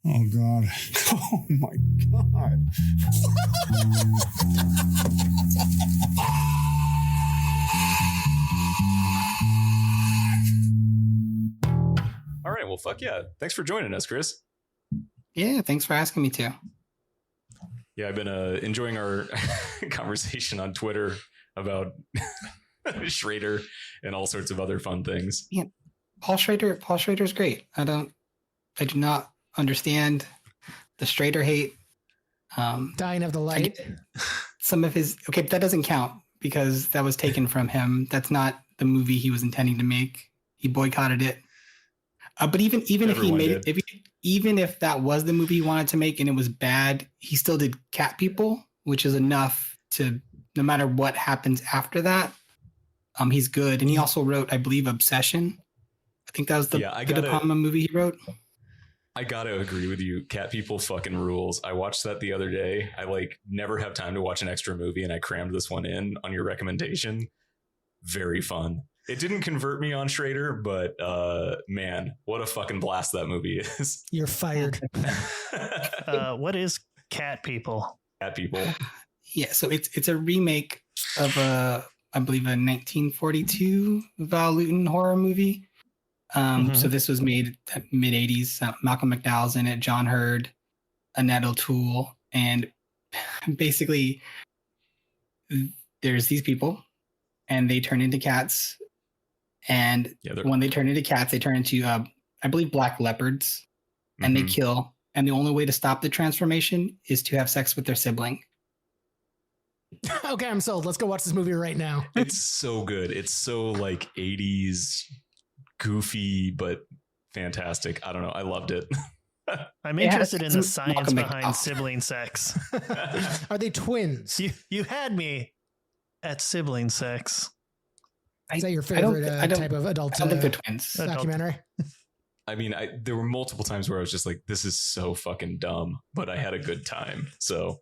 Oh God. Oh my God. All right. Well, fuck yeah. Thanks for joining us, Chris. Yeah, thanks for asking me to. Yeah, I've been enjoying our conversation on Twitter about Schrader and all sorts of other fun things. Yeah, Paul Schrader's great. I do not understand the Schrader hate. Dying of the Light. Some of his but that doesn't count because that was taken from him. That's not the movie he was intending to make. He boycotted it. But even if he made it, even if that was the movie he wanted to make and it was bad, he still did Cat People, which is enough to no matter what happens after that. He's good, and he also wrote, I believe, Obsession. I think that was the De Palma movie he wrote. I gotta agree with you. Cat People fucking rules. I watched that the other day. I never have time to watch an extra movie, and I crammed this one in on your recommendation. Very fun. It didn't convert me on Schrader, but man, what a fucking blast that movie is. You're fired. What is Cat People? Cat People. Yeah, so it's a remake of I believe a 1942 Val Lewton horror movie. So this was made mid 80s. Malcolm McDowell's in it, John Hurd, Annette O'Toole, and basically there's these people and they turn into cats. And when they turn into cats, they turn into, I believe, black leopards, and they kill. And the only way to stop the transformation is to have sex with their sibling. Okay, I'm sold. Let's go watch this movie right now. It's so good. It's so 80s goofy, but fantastic. I don't know. I loved it. I'm interested in the science behind sibling sex. Are they twins? You had me at sibling sex. Is that your favorite type of adult? I don't think they're twins. Documentary. I mean, there were multiple times where I was just like, "This is so fucking dumb," but I had a good time. So,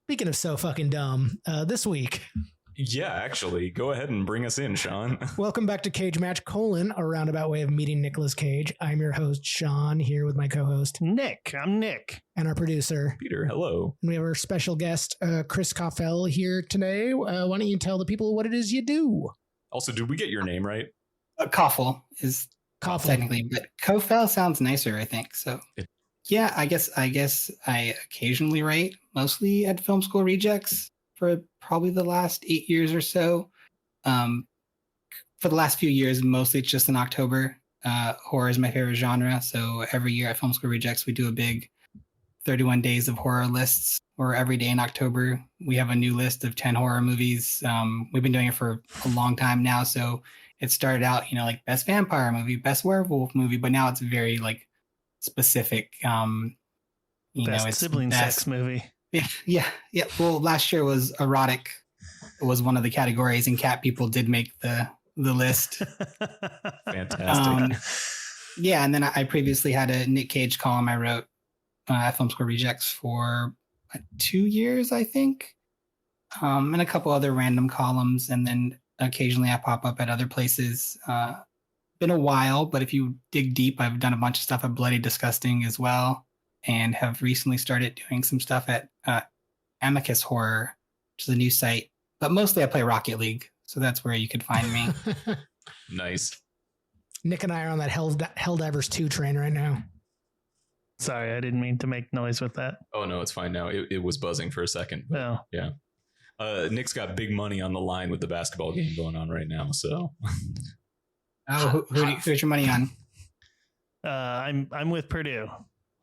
speaking of so fucking dumb, this week. Yeah, actually, go ahead and bring us in, Sean. Welcome back to Cage Match: a roundabout way of meeting Nicolas Cage. I'm your host, Sean, here with my co-host Nick. I'm Nick, and our producer Peter. Hello. And we have our special guest, Chris Koffel, here today. Why don't you tell the people what it is you do? Also, did we get your name right? Koffel is technically, but Koffel sounds nicer, I think. So, yeah, I guess I occasionally write, mostly at Film School Rejects for probably the last 8 years or so. For the last few years, mostly it's just in October. Horror is my favorite genre, so every year at Film School Rejects, we do a big 31 days of horror lists, where every day in October, we have a new list of 10 horror movies. We've been doing it for a long time now. So it started out, like best vampire movie, best werewolf movie, but now it's very specific. Best sibling sex movie. Yeah. Well, last year was erotic. It was one of the categories, and Cat People did make the list. Fantastic. Yeah, and then I previously had a Nick Cage column I wrote at Film School Rejects for 2 years, I think, and a couple other random columns, and then occasionally I pop up at other places. Been a while, but if you dig deep, I've done a bunch of stuff at Bloody Disgusting as well, and have recently started doing some stuff at Amicus Horror, which is a new site. But mostly I play Rocket League, so that's where you could find me. Nice. Nick and I are on that Helldivers 2 train right now. Sorry, I didn't mean to make noise with that. Oh, no, it's fine now. It was buzzing for a second. Oh. Yeah. Nick's got big money on the line with the basketball game going on right now, so... who's your money on? I'm with Purdue.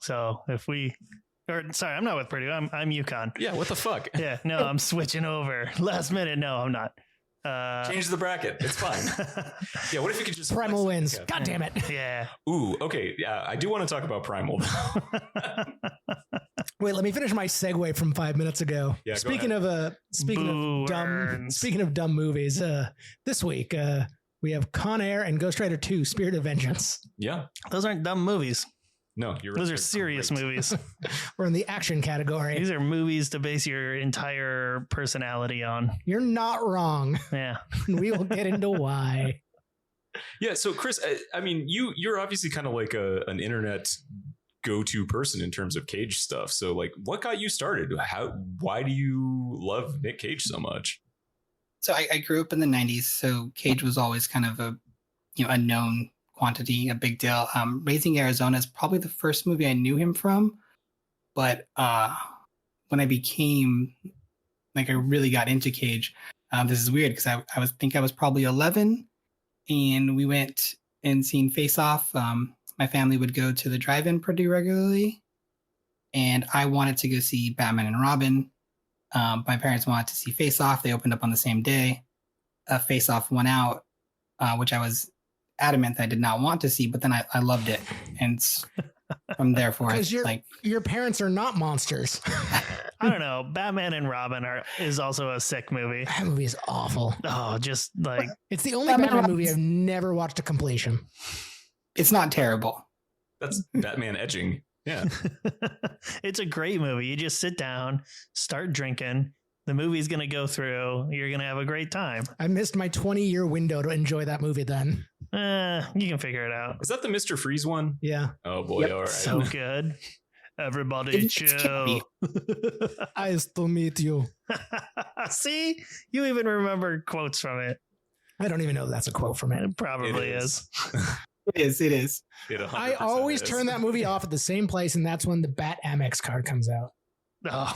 So I'm not with Purdue. I'm UConn. Yeah, what the fuck? Yeah, no, I'm switching over. Last minute, no, I'm not. Change the bracket. It's fine. Yeah, what if you could just... Primal wins. God damn it. Yeah. Ooh, okay. Yeah, I do want to talk about Primal, though. Wait, let me finish my segue from 5 minutes ago. Yeah, speaking of dumb movies, this week we have Con Air and Ghost Rider 2: Spirit of Vengeance. Yeah. Those aren't dumb movies. No, you're right. Those are serious movies. We're in the action category. These are movies to base your entire personality on. You're not wrong. Yeah. We will get into why. Yeah. So, Chris, I mean, you're obviously kind of like an internet go-to person in terms of Cage stuff. So like, what got you started? Why do you love Nick Cage so much? So I grew up in the 90s, so Cage was always kind of a known quantity, a big deal. Raising Arizona is probably the first movie I knew him from, but when I became I really got into Cage, this is weird because I was probably 11, and we went and seen Face Off. My family would go to the drive-in pretty regularly, and I wanted to go see Batman and Robin. My parents wanted to see Face Off. They opened up on the same day. Face Off went out, which I was adamant that I did not want to see, but then I loved it, and from there forth, your parents are not monsters. I don't know. Batman and Robin is also a sick movie. That movie is awful. Oh, just like it's the only Batman movie I've never watched to completion. It's not terrible. That's Batman edging. Yeah. It's a great movie. You just sit down, start drinking. The movie's going to go through. You're going to have a great time. I missed my 20-year window to enjoy that movie then. You can figure it out. Is that the Mr. Freeze one? Yeah. Oh boy. Yep. All right. So good. Everybody chill. Nice to meet you. See, you even remember quotes from it. I don't even know if that's a quote from it. It probably is. It is. I always turn that movie off at the same place, and that's when the Bat Amex card comes out. Oh,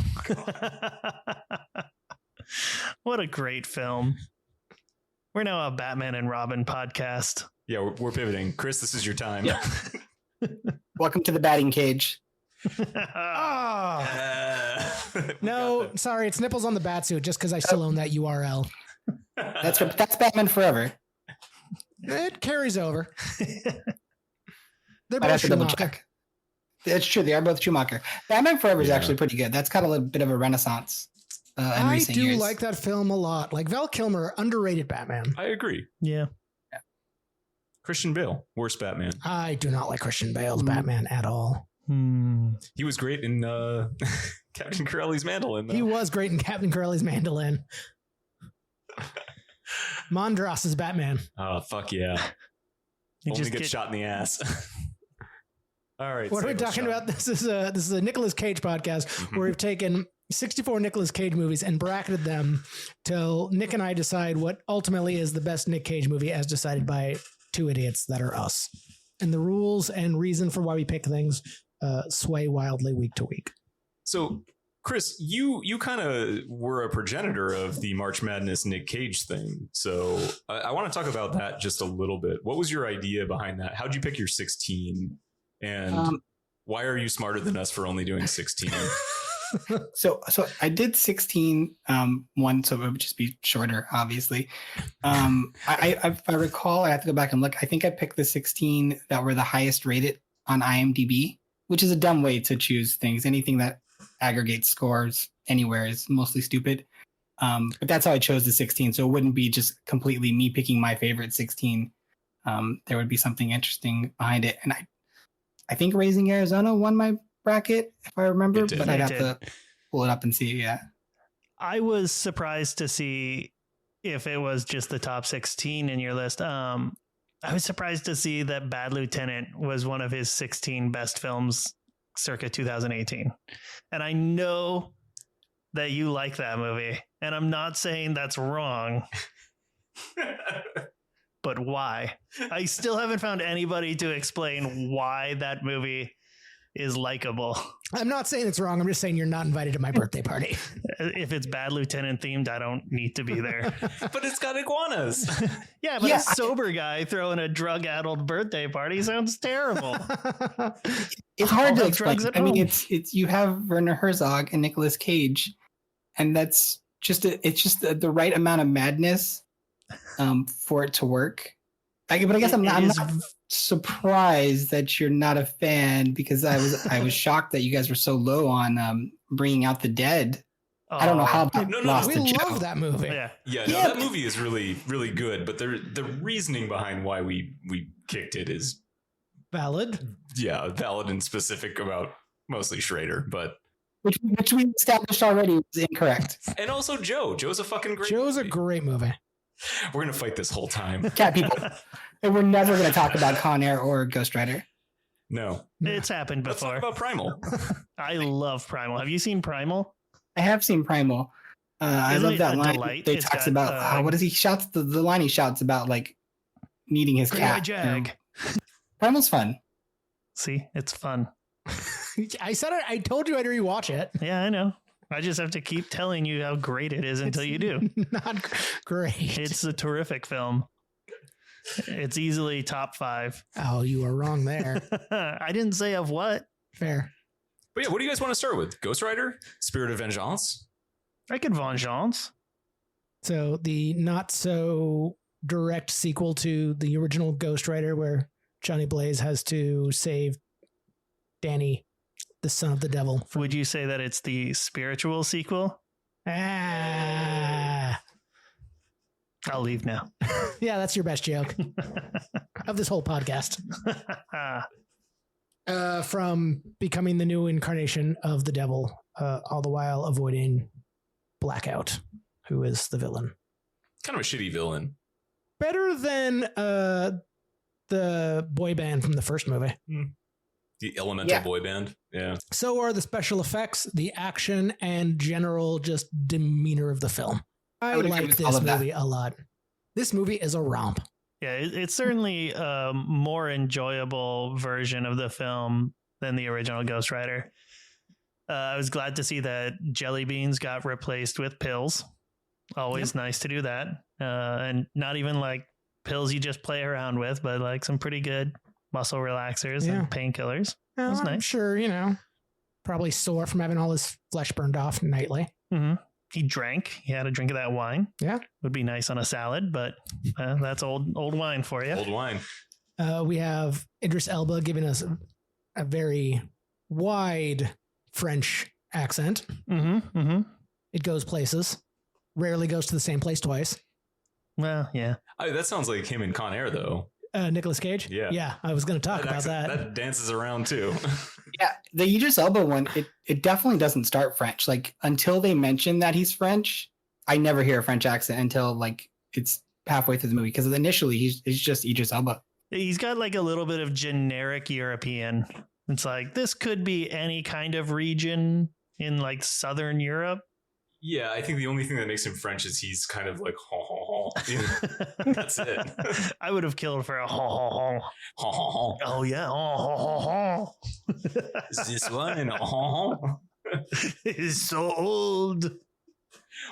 what a great film. We're now a Batman and Robin podcast. Yeah, we're pivoting. Chris, this is your time. Yeah. Welcome to the batting cage. No, sorry, it's nipples on the Batsuit just because I still own that URL. That's Batman Forever. It carries over. They're I'd have both to double Schumacher. check. It's true. They are both Schumacher. Batman Forever is actually pretty good. That's got a little bit of a renaissance in I recent do years. like that film a lot. Like Val Kilmer, underrated Batman. I agree. Yeah. Christian Bale, worst Batman. I do not like Christian Bale's Batman at all. He was great in Captain Corelli's Mandolin, though. He was great in Captain Corelli's Mandolin. Mondros is Batman. Oh, fuck yeah. You Only just get shot in the ass. All right. What are we talking about? This is a Nicolas Cage podcast where we've taken 64 Nicolas Cage movies and bracketed them till Nick and I decide what ultimately is the best Nick Cage movie as decided by two idiots that are us. And the rules and reason for why we pick things sway wildly week to week. So, Chris, you kind of were a progenitor of the March Madness Nick Cage thing. So I want to talk about that just a little bit. What was your idea behind that? How'd you pick your 16? And why are you smarter than us for only doing 16? So I did 16 one, so it would just be shorter, obviously. If I recall, I have to go back and look. I think I picked the 16 that were the highest rated on IMDb, which is a dumb way to choose things. Anything that aggregates scores anywhere is mostly stupid. But that's how I chose the 16. So it wouldn't be just completely me picking my favorite 16. There would be something interesting behind it. And I think Raising Arizona won my bracket, if I remember, but I'd have to pull it up and see. Yeah. I was surprised to see if it was just the top 16 in your list. I was surprised to see that Bad Lieutenant was one of his 16 best films circa 2018. And I know that you like that movie, and I'm not saying that's wrong. But why? I still haven't found anybody to explain why that movie is likable. I'm not saying it's wrong. I'm just saying you're not invited to my birthday party. If it's Bad Lieutenant themed, I don't need to be there. But it's got iguanas. Yeah, but a sober guy throwing a drug-addled birthday party sounds terrible. It's hard to explain. drugs at I mean, home. it's you have Werner Herzog and Nicolas Cage, and that's just it's just the right amount of madness for it to work. But I guess I'm not surprised that you're not a fan, because I was shocked that you guys were so low on Bringing Out the Dead. I don't know how that lost we the love joke. that movie. Yeah, that movie is really, really good. But the reasoning behind why we kicked it is Valid. Yeah, valid and specific about mostly Schrader, but which we established already was incorrect. And also Joe. Joe's a fucking great Joe's movie. a great movie. We're gonna fight this whole time. Cat people. And we're never going to talk about Con Air or Ghost Rider. No. It's happened Let's talk before. about Primal. I love Primal. Have you seen Primal? I have seen Primal. I Isn't love it that a line. delight? They It's talks got, about what does he shouts the line he shouts about like needing his Great White cat. Jag. Primal's fun. See, it's fun. I said it. I told you I'd rewatch it. Yeah, I know. I just have to keep telling you how great it is until you do. Not great. It's a terrific film. It's easily top 5. Oh, you are wrong there. I didn't say of what. Fair. But yeah, what do you guys want to start with? Ghost Rider? Spirit of Vengeance? I could vengeance. So the not so direct sequel to the original Ghost Rider, where Johnny Blaze has to save Danny, the son of the devil. Would you say that it's the spiritual sequel? Ah, I'll leave now. yeah, that's your best joke of this whole podcast. From becoming the new incarnation of the devil, all the while avoiding Blackout, who is the villain. Kind of a shitty villain. Better than the boy band from the first movie. The Elemental Boy Band. Yeah. So are the special effects, the action, and general just demeanor of the film. I would agree like with all this of that. movie a lot. This movie is a romp. Yeah, it's certainly a more enjoyable version of the film than the original Ghost Rider. I was glad to see that jelly beans got replaced with pills. Always nice to do that. And not even like pills you just play around with, but like some pretty good muscle relaxers and painkillers. Well, That's I'm nice. sure, probably sore from having all his flesh burned off nightly. Mm-hmm. He drank. He had a drink of that wine. Yeah. Would be nice on a salad, but that's old wine for you. Old wine. We have Idris Elba giving us a very wide French accent. Mm-hmm. Mm-hmm. It goes places. Rarely goes to the same place twice. Well, yeah. That sounds like him in Con Air, though. Nicolas Cage? Yeah. Yeah, I was going to talk about accent- that. That dances around, too. Yeah, the Idris Elba one, it definitely doesn't start French. Like until they mention that he's French, I never hear a French accent until like it's halfway through the movie because initially he's just Idris Elba. He's got like a little bit of generic European. It's like this could be any kind of region in like Southern Europe. Yeah, I think the only thing that makes him French is he's kind of like, ha, ha, ha. That's it. I would have killed for a ha ha ha. Ha, ha, ha. Oh yeah, ha ha ha. Is this one? Ha, ha, ha. He's so old.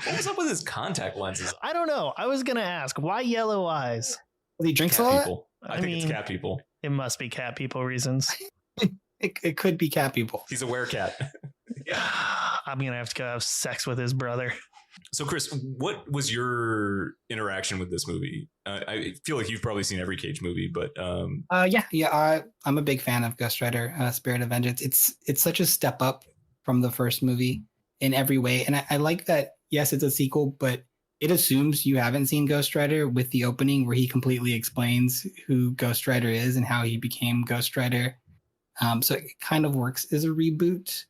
What was up with his contact lenses? I don't know. I was gonna ask why yellow eyes. He drinks a Cat lot. people. I I think it's mean- cat people. It must be cat people reasons. It could be cat people. He's a werecat. I'm gonna have to go have sex with his brother. So, Chris, what was your interaction with this movie? I feel like you've probably seen every Cage movie, but I'm a big fan of Ghost Rider, Spirit of Vengeance. It's such a step up from the first movie in every way, and I like that. Yes, it's a sequel, but it assumes you haven't seen Ghost Rider with the opening where he completely explains who Ghost Rider is and how he became Ghost Rider. So it kind of works as a reboot.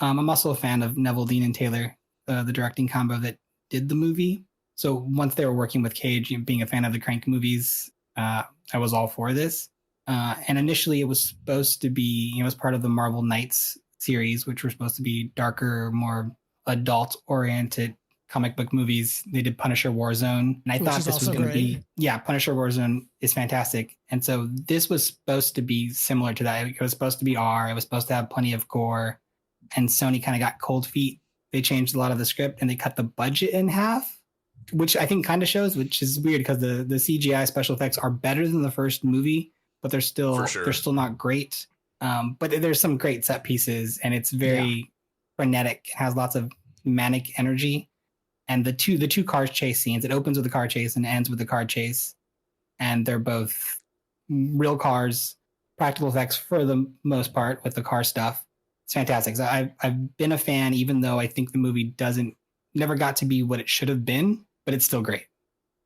I'm also a fan of Neville Dean and Taylor, the directing combo that did the movie. So once they were working with Cage, being a fan of the Crank movies, I was all for this. And initially it was supposed to be, it was part of the Marvel Knights series, which were supposed to be darker, more adult-oriented comic book movies. They did Punisher Warzone, and I Which thought is this was also going to great. be, Punisher Warzone is fantastic. And so this was supposed to be similar to that. It was supposed to be R. It was supposed to have plenty of gore. And Sony kind of got cold feet. They changed a lot of the script and they cut the budget in half, which I think kind of shows, which is weird because the CGI special effects are better than the first movie, but they're still For sure. they're still not great. But there's some great set pieces and it's very frenetic. It has lots of manic energy. And the two car chase scenes, it opens with a car chase and ends with a car chase. And they're both real cars, practical effects for the most part with the car stuff. It's fantastic. So I've been a fan, even though I think the movie never got to be what it should have been, but it's still great.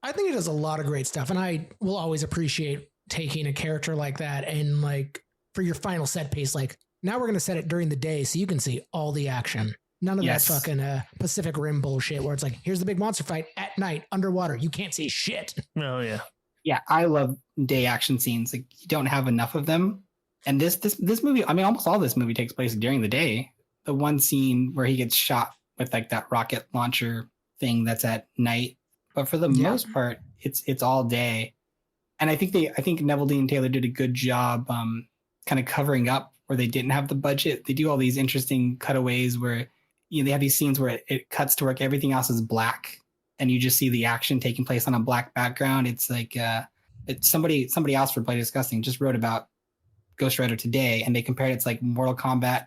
I think it does a lot of great stuff, and I will always appreciate taking a character like that and like for your final set piece, like now we're going to set it during the day so you can see all the action. None of Yes. that fucking Pacific Rim bullshit where it's like, here's the big monster fight at night underwater. You can't see shit. Oh yeah. Yeah, I love day action scenes. Like you don't have enough of them. And this movie, I mean, almost all this movie takes place during the day. The one scene where he gets shot with like that rocket launcher thing, that's at night. But for the most part, it's all day. And I think Neville Dean Taylor did a good job kind of covering up where they didn't have the budget. They do all these interesting cutaways where they have these scenes where it cuts to work, everything else is black, and you just see the action taking place on a black background. It's like it's somebody else for Play Disgusting just wrote about Ghost Rider today, and they compared it to like Mortal Kombat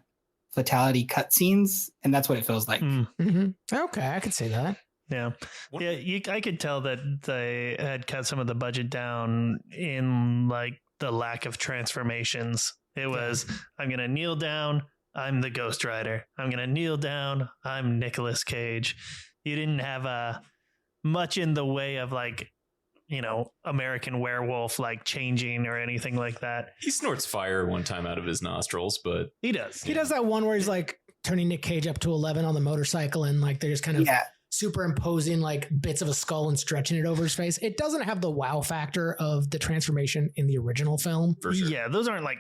fatality cutscenes, and that's what it feels like. Mm-hmm. Okay, I could say that. Yeah. Yeah. I could tell that they had cut some of the budget down in like the lack of transformations. It was, I'm going to kneel down. I'm the Ghost Rider. I'm going to kneel down. I'm Nicolas Cage. You didn't have much in the way of like, American Werewolf, like changing or anything like that. He snorts fire one time out of his nostrils, but he does. He does that one where he's like turning Nick Cage up to 11 on the motorcycle, and like they're just kind of superimposing like bits of a skull and stretching it over his face. It doesn't have the wow factor of the transformation in the original film. For sure. Yeah, those aren't like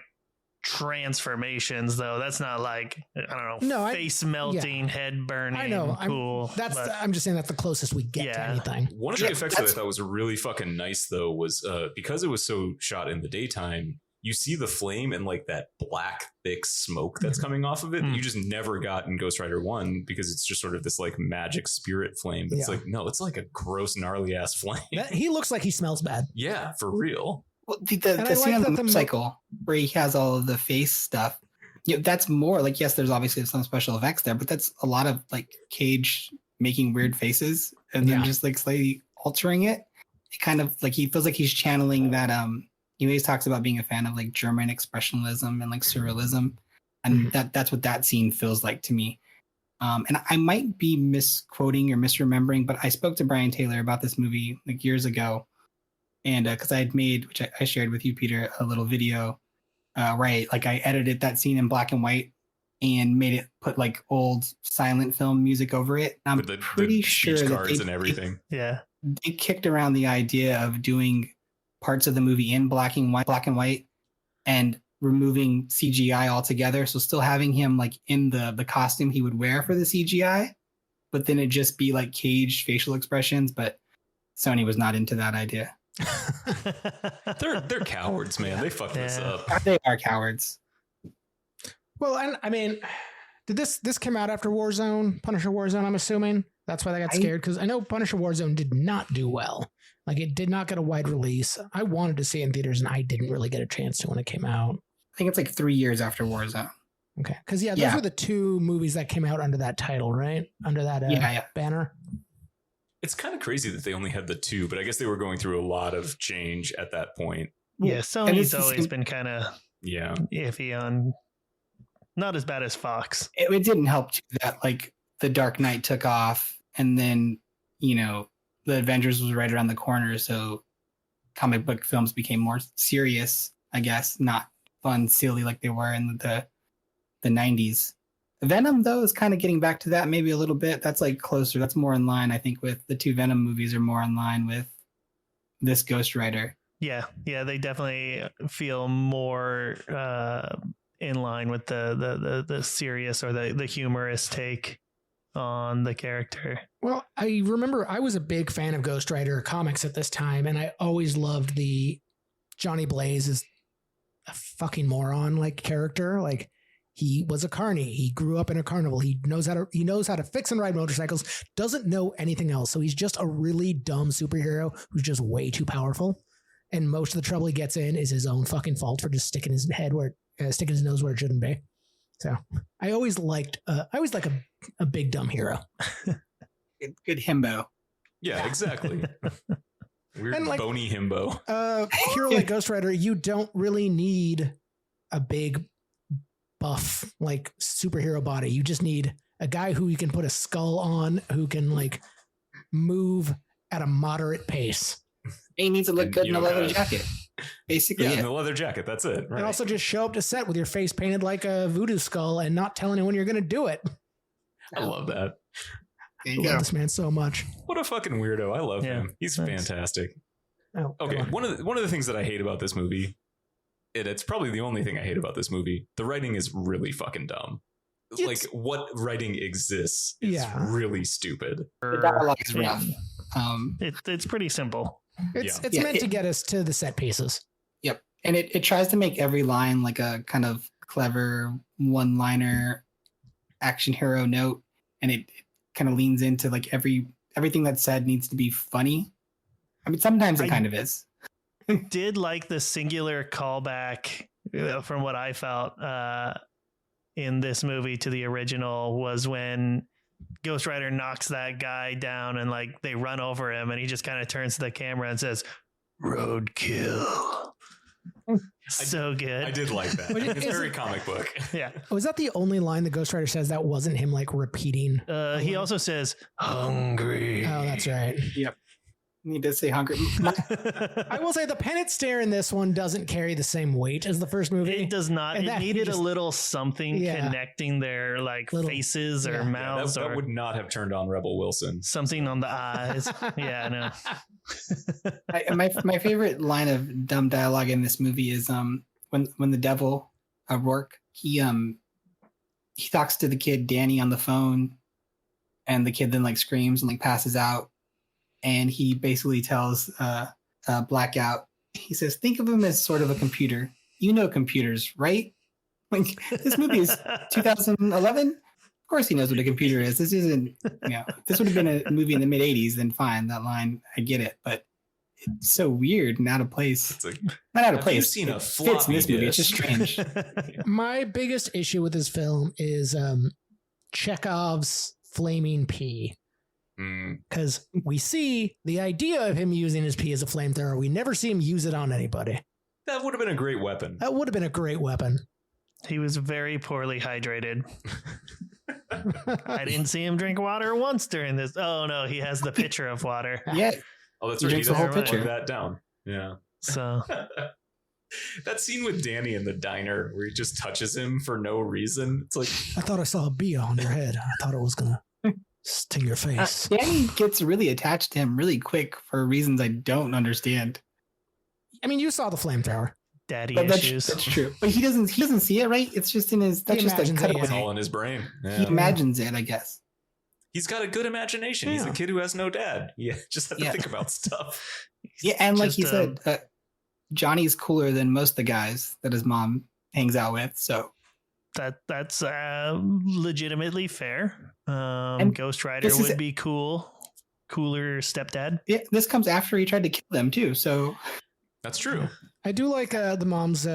transformations though. That's not like, I don't know, face melting, head burning. I know. Cool. I'm just saying that's the closest we get to anything. One of the effects that I thought was really fucking nice though was because it was so shot in the daytime, you see the flame and like that black thick smoke that's coming off of it that you just never got in Ghost Rider 1 because it's just sort of this like magic spirit flame. But it's like, no, it's like a gross gnarly ass flame. He looks like he smells bad. Yeah, for real. Well, the scene on the motorcycle where he has all of the face stuff, that's more like, yes, there's obviously some special effects there, but that's a lot of like Cage making weird faces and then just like slightly altering it. It kind of like, he feels like he's channeling that, he always talks about being a fan of like German expressionism and like surrealism. And that's what that scene feels like to me. And I might be misquoting or misremembering, but I spoke to Brian Taylor about this movie like years ago. And because I had made, which I shared with you, Peter, a little video, right? Like I edited that scene in black and white and made it put like old silent film music over it. I'm pretty sure that cards and everything. They kicked around the idea of doing parts of the movie in black and white and removing CGI altogether. So still having him like in the costume he would wear for the CGI, but then it just be like Cage facial expressions. But Sony was not into that idea. They're cowards, man. They fucked this up. They are cowards. Well, and I mean, did this came out after Warzone, Punisher Warzone, I'm assuming? That's why they got scared, because I know Punisher Warzone did not do well. Like, it did not get a wide release. I wanted to see it in theaters, and I didn't really get a chance to when it came out. I think it's like 3 years after Warzone. Okay. Because, those were the two movies that came out under that title, right? Under that banner. It's kind of crazy that they only had the two, but I guess they were going through a lot of change at that point. Yeah, Sony's always been kind of iffy on, not as bad as Fox. It didn't help too that like The Dark Knight took off, and then, the Avengers was right around the corner, so comic book films became more serious, I guess, not fun, silly like they were in the 90s. Venom, though, is kind of getting back to that maybe a little bit. That's like closer. That's more in line, I think, with the two Venom movies are more in line with this Ghost Rider. Yeah, they definitely feel more in line with the serious or the humorous take on the character. Well, I remember I was a big fan of Ghost Rider comics at this time, and I always loved the Johnny Blaze is a fucking moron like character. Like, he was a carny. He grew up in a carnival. He knows how to fix and ride motorcycles. Doesn't know anything else. So he's just a really dumb superhero who's just way too powerful. And most of the trouble he gets in is his own fucking fault for just sticking his nose where it shouldn't be. So I always like a big dumb hero. Good himbo. Yeah, exactly. Weird bony himbo. Hero like Ghost Rider, you don't really need a big buff like superhero body. You just need a guy who you can put a skull on, who can like move at a moderate pace. He needs to look good in a leather jacket. Basically, in a leather jacket. That's it. Right. And also just show up to set with your face painted like a voodoo skull and not tell anyone you're going to do it. I love that. There you I go. love this man so much. What a fucking weirdo. I love him. He's fantastic. Oh, okay. One of the things that I hate about this movie, it's probably the only thing I hate about this movie. The writing is really fucking dumb. Like what writing exists is really stupid. The dialogue is rough. It's pretty simple. It's meant to get us to the set pieces. Yep. And it tries to make every line like a kind of clever one-liner action hero note. And it kind of leans into like everything that's said needs to be funny. I mean, sometimes it kind of is. Did like the singular callback from what I felt in this movie to the original was when Ghost Rider knocks that guy down and like they run over him and he just kind of turns to the camera and says, "Roadkill." So good. I did like that. It's very comic book. Yeah. Was that the only line the Ghost Rider says that wasn't him like repeating? He also says, "Hungry." Oh, that's right. Yep. Need to say hungry. I will say the Pennant stare in this one doesn't carry the same weight as the first movie. It does not. And it needed a little something connecting their like faces or mouths. That would not have turned on Rebel Wilson. Something on the eyes. Yeah, no. My favorite line of dumb dialogue in this movie is when the devil Rourke he talks to the kid Danny on the phone, and the kid then like screams and like passes out. And he basically tells Blackout, he says, think of him as sort of a computer. You know computers, right? Like, this movie is 2011. Of course he knows what a computer is. This isn't, if this would have been a movie in the mid 80s, then fine, that line, I get it. But it's so weird and out of place. It's like, not out of place. You've seen a floppy fits in this movie. It's just strange. My biggest issue with this film is Chekhov's flaming pea. Because we see the idea of him using his pea as a flamethrower. We never see him use it on anybody. That would have been a great weapon. That would have been a great weapon. He was very poorly hydrated. I didn't see him drink water once during this. Oh, no, he has the pitcher of water. Yeah. Oh, that's He right. He drinks the whole doesn't pitcher. plug that down. Yeah. So that scene with Danny in the diner where he just touches him for no reason. It's like, I thought I saw a bee on your head. I thought it was going to sting your face. Danny gets really attached to him really quick for reasons I don't understand. I mean, you saw the flamethrower. daddy But issues. that's true. But he doesn't see it, right? It's just in his. That's He just a imagines it, cutaway. it's all in his brain. He Yeah. imagines it, I guess. He's got a good imagination. He's Yeah. a kid who has no dad. Yeah, just have to Yeah. think about stuff. Yeah, and like Just, he said, Johnny's cooler than most of the guys that his mom hangs out with. So That's legitimately fair. And Ghost Rider this is- would be cooler stepdad. yeah, this comes after he tried to kill them too. So That's true. I do like the mom's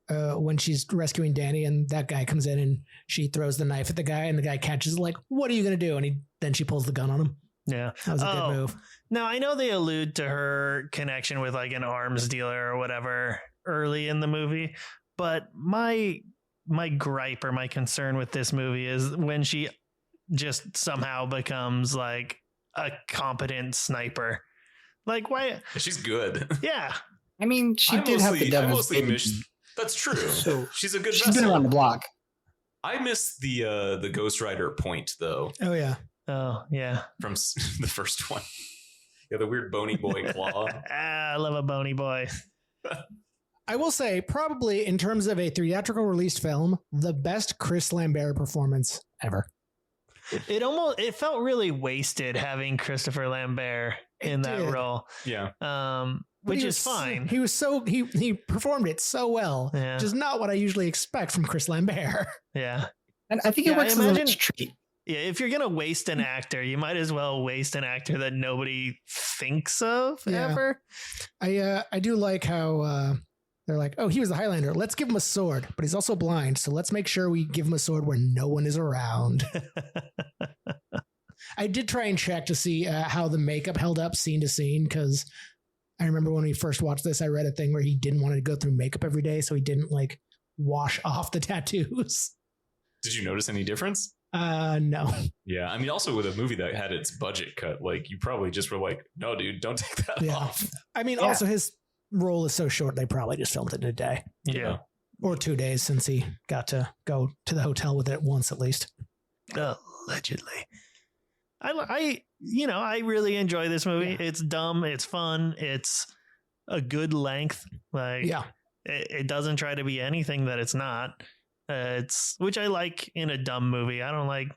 when she's rescuing Danny and that guy comes in and she throws the knife at the guy and the guy catches it like, what are you going to do? And then she pulls the gun on him. Yeah. That was a good move. Now I know they allude to her connection with like an arms dealer or whatever early in the movie, but my gripe or my concern with this movie is when she just somehow becomes like a competent sniper. Like why? She's good. Yeah. I mean, she did have the devil's baby. That's true. So She's a good she's vessel. been around the block. I miss the Ghost Rider point though Oh, yeah. Oh yeah. from the first one. Yeah, the weird bony boy claw. I love a bony boy. I will say, probably in terms of a theatrical released film, the best Chris Lambert performance ever. It felt really wasted having Christopher Lambert in that did. role. Yeah. But Which he is was- fine. He was he performed it so well, Yeah. which is not what I usually expect from Chris Lambert. Yeah. And I think Yeah, it works I as a imagine- nice treat. Yeah, if you're gonna waste an actor, you might as well waste an actor that nobody thinks of Yeah. ever. I do like how they're like, oh, he was the Highlander. Let's give him a sword, but he's also blind, so let's make sure we give him a sword where no one is around. I did try and check to see how the makeup held up scene to scene, because I remember when we first watched this, I read a thing where he didn't want to go through makeup every day, so he didn't like wash off the tattoos. Did you notice any difference? No. Yeah, I mean, also with a movie that had its budget cut, like you probably just were like, "No, dude, don't take that Yeah. off." I mean, Yeah. also his role is so short, they probably just filmed it in a day Yeah. or 2 days, since he got to go to the hotel with it once at least. Allegedly. I really enjoy this movie. Yeah. It's dumb. It's fun. It's a good length. Like, Yeah. It doesn't try to be anything that it's not. It's which I like in a dumb movie. I don't like.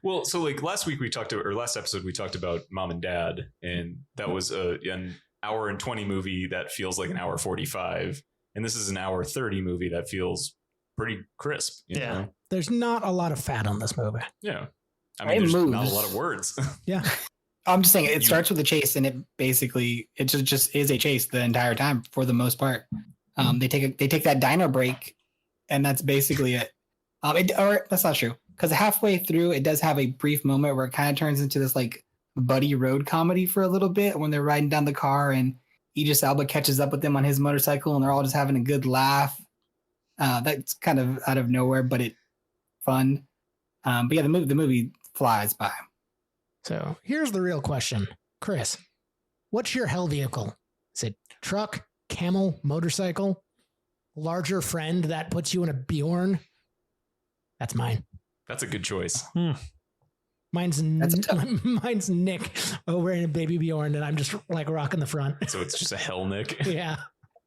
Well, so like last episode we talked about Mom and Dad, and that was an hour and 20 movie that feels like an hour 45, and this is an hour 30 movie that feels pretty crisp. You know? There's not a lot of fat on this movie. Yeah. I mean, there's not a lot of words. Yeah. I'm just saying it starts with a chase, and it just is a chase the entire time for the most part. They take that dino break, and that's basically it. Or that's not true, because halfway through it does have a brief moment where it kind of turns into this like buddy road comedy for a little bit when they're riding down the car and Idris Elba catches up with them on his motorcycle and they're all just having a good laugh. That's kind of out of nowhere, but it's fun. But yeah, the movie flies by. So here's the real question. Chris, what's your hell vehicle? Is it truck, camel, motorcycle, larger friend that puts you in a Bjorn? That's mine. That's a good choice. Mine's Nick wearing a baby Bjorn, and I'm just like rocking the front. So it's just a hell Nick. Yeah.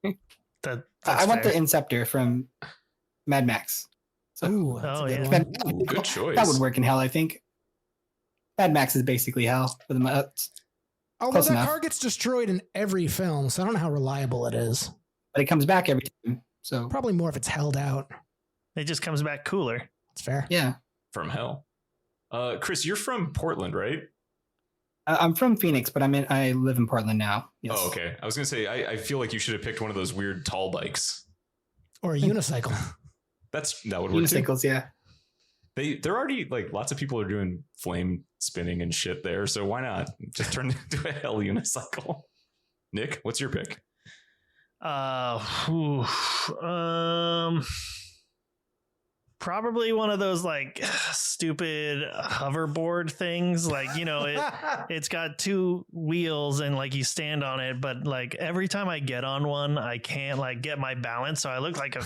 I want the Inceptor from Mad Max. So, Ooh, good choice. That would work in hell, I think. Mad Max is basically hell for the. Although that car gets destroyed in every film, so I don't know how reliable it is. But it comes back every time, so probably more if it's held out. It just comes back cooler. That's fair. Yeah. From hell. Chris, you're from Portland, right? I'm from Phoenix, but I live in Portland now. Yes. Oh, okay. I was gonna say I feel like you should have picked one of those weird tall bikes or a unicycle. that would work. Unicycles, yeah. They're already like lots of people are doing flame spinning and shit there, so why not just turn into a hell unicycle? Nick, what's your pick? Probably one of those like stupid hoverboard things, like, you know, it's got two wheels and like you stand on it, but like every time I get on one I can't like get my balance, so I look like a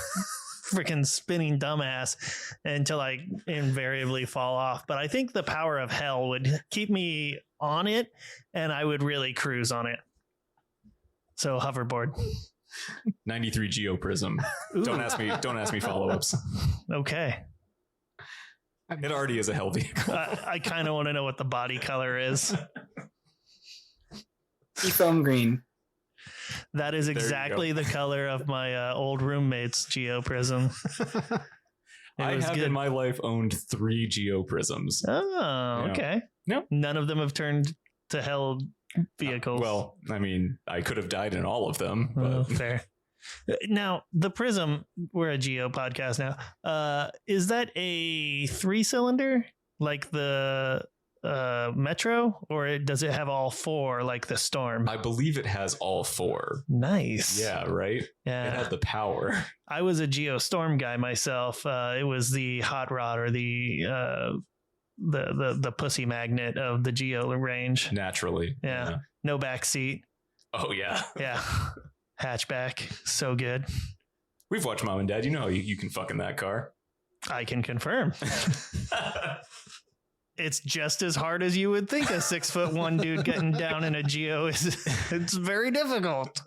freaking spinning dumbass until I invariably fall off. But I think the power of hell would keep me on it and I would really cruise on it. So hoverboard. 93 Geoprism. Don't ask me follow-ups. Okay. It already is a hell vehicle. I kind of want to know what the body color is. Seafoam green. That is exactly the color of my old roommate's Geoprism. I have in my life owned 3 Geoprisms. Oh, okay. No. None of them have turned to hell vehicles. Well, I mean, I could have died in all of them. But. Fair. Now, the Prism, we're a Geo podcast now. Is that a 3-cylinder like the Metro, or does it have all 4 like the Storm? I believe it has all 4. Nice. Yeah, right? Yeah. It had the power. I was a Geo Storm guy myself. It was the hot rod or the pussy magnet of the Geo range. Naturally. Yeah. No back seat. Oh, yeah. Yeah. Hatchback. So good. We've watched Mom and Dad. You know you can fuck in that car. I can confirm. It's just as hard as you would think a 6'1" dude getting down in a Geo is. It's very difficult.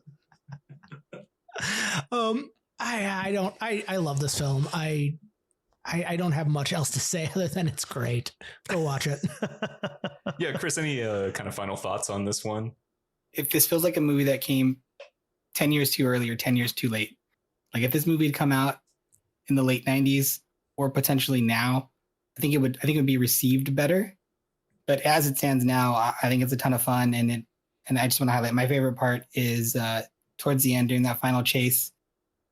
I love this film. I don't have much else to say other than it's great. Go watch it. Yeah, Chris, any kind of final thoughts on this one? If this feels like a movie that came 10 years too early or 10 years too late, like if this movie had come out in the late 90s or potentially now, I think it would be received better. But as it stands now, I think it's a ton of fun, and I just want to highlight my favorite part is towards the end during that final chase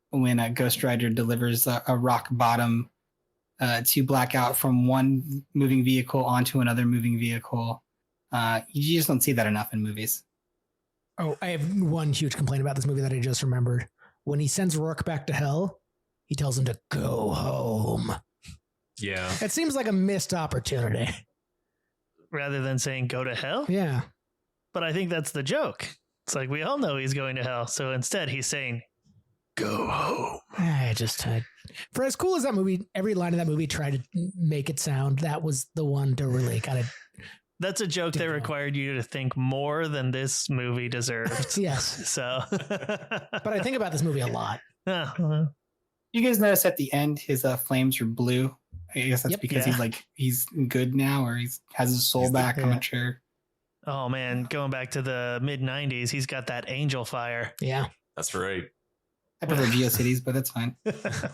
when Ghost Rider delivers a rock bottom to Blackout from one moving vehicle onto another moving vehicle. You just don't see that enough in movies. Oh, I have one huge complaint about this movie that I just remembered. When he sends Rourke back to hell, he tells him to go home. Yeah. It seems like a missed opportunity. Rather than saying go to hell? Yeah. But I think that's the joke. It's like we all know he's going to hell. So instead he's saying, go home. For as cool as that movie, every line of that movie tried to make it sound, that was the one to really kind of... That's a joke that required you to think more than this movie deserved. Yes. So... But I think about this movie a lot. You guys notice at the end his flames are blue. I guess that's Yep. because he's good now, or has his soul back. I'm not sure. Oh man, going back to the mid 90s, he's got that angel fire. Yeah. That's right. I prefer GeoCities, but that's fine.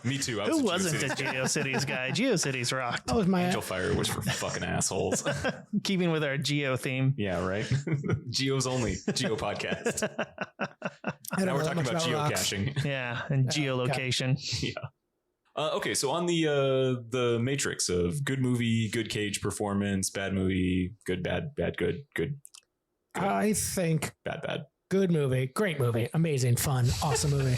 Me too. Who wasn't a GeoCities guy? GeoCities rocked. That was my Angel Fire was for fucking assholes. Keeping with our Geo theme. Yeah, right. Geo's only Geo podcast. I don't Now know we're that talking much about rocks. geocaching. Yeah, and geolocation. Okay, so on the matrix of good movie, good Cage performance, bad movie, good, bad, bad, good, good, I think bad, bad. good movie, great movie, amazing, fun, awesome movie.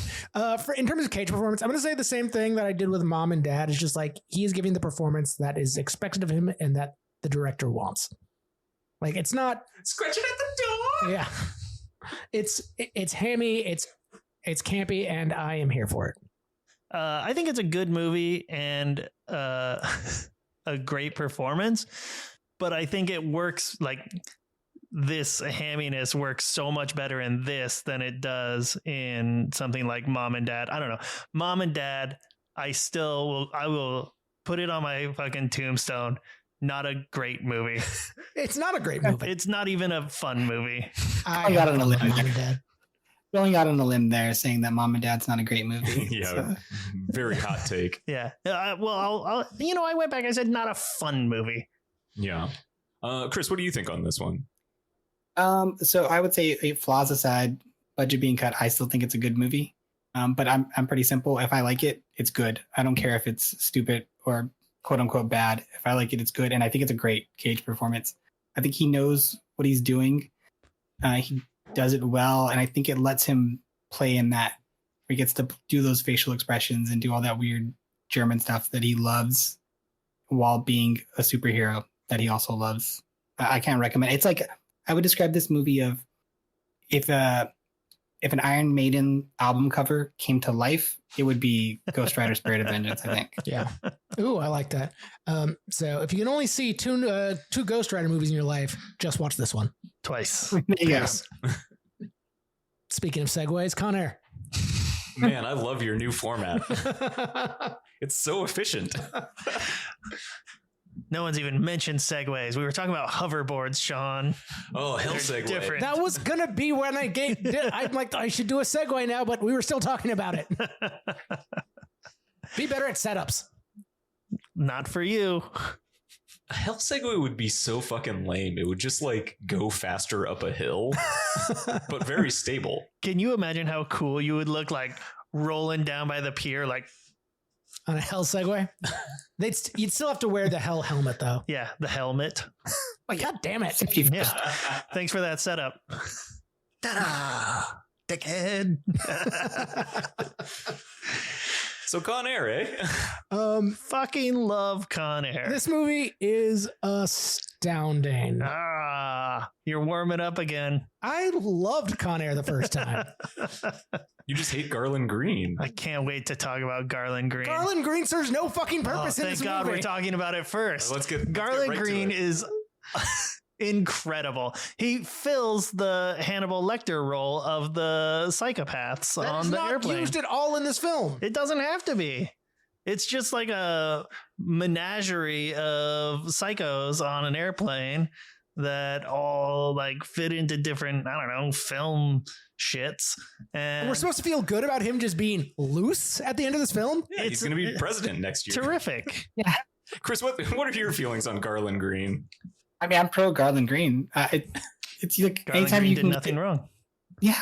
In terms of Cage performance, I'm going to say the same thing that I did with Mom and Dad. It's just like he's giving the performance that is expected of him and that the director wants. Like it's not Scratching at the door. yeah, it's hammy, it's campy, and I am here for it. I think it's a good movie and a great performance, but I think it works like this hamminess works so much better in this than it does in something like Mom and Dad. I don't know. Mom and Dad, I will put it on my fucking tombstone. Not a great movie. It's not a great movie. It's not even a fun movie. I got it on a limb. Mom and Dad. We only got on a limb there saying that Mom and Dad's not a great movie. Yeah, So, very hot take. Yeah. Well, I went back. I said not a fun movie. Yeah. Chris, what do you think on this one? so I would say flaws aside, budget being cut, I still think it's a good movie. But I'm pretty simple. If I like it, it's good. I don't care if it's stupid or quote unquote bad. If I like it, it's good. And I think it's a great Cage performance. I think he knows what he's doing. He does it well. And I think it lets him play in that. He gets to do those facial expressions and do all that weird German stuff that he loves while being a superhero that he also loves. I can't recommend. It's like, I would describe this movie of if an Iron Maiden album cover came to life, it would be Ghost Rider Spirit of Vengeance, I think. Yeah. Ooh, I like that. So if you can only see two Ghost Rider movies in your life, just watch this one. Twice. There you go. Yes. Speaking of segues, Con Air. Man, I love your new format. It's so efficient. No one's even mentioned segways. We were talking about hoverboards, Sean. Oh, hell They're segue. different. That was gonna be when I'm like, I should do a segue now, but we were still talking about it. Be better at setups. Not for you. A hell segue would be so fucking lame. It would just like go faster up a hill, but very stable. Can you imagine how cool you would look like rolling down by the pier? Like, On a hell segue, you'd still have to wear the hell helmet though. yeah, the helmet. Like, God damn it! Safety Yeah. first. Thanks for that setup. Ta-da! Dickhead. So Con Air, eh? Fucking love Con Air. This movie is astounding. You're warming up again. I loved Con Air the first time. You just hate Garland Green. I can't wait to talk about Garland Green. Garland Green serves no fucking Oh, purpose in thank this God movie. we're talking about it first. Let's get Garland right to Green it. is incredible. He fills the Hannibal Lecter role of the psychopaths That on is the not airplane. used at all in this film. It doesn't have to be. It's just like a menagerie of psychos on an airplane that all like fit into different, I don't know, film shits. And We're supposed to feel good about him just being loose at the end of this film. Yeah, he's going to be president next year. terrific. Chris, what are your feelings on Garland Green? I mean, I'm pro Garland Green. It's like Garland anytime Green you did can nothing wrong. Yeah.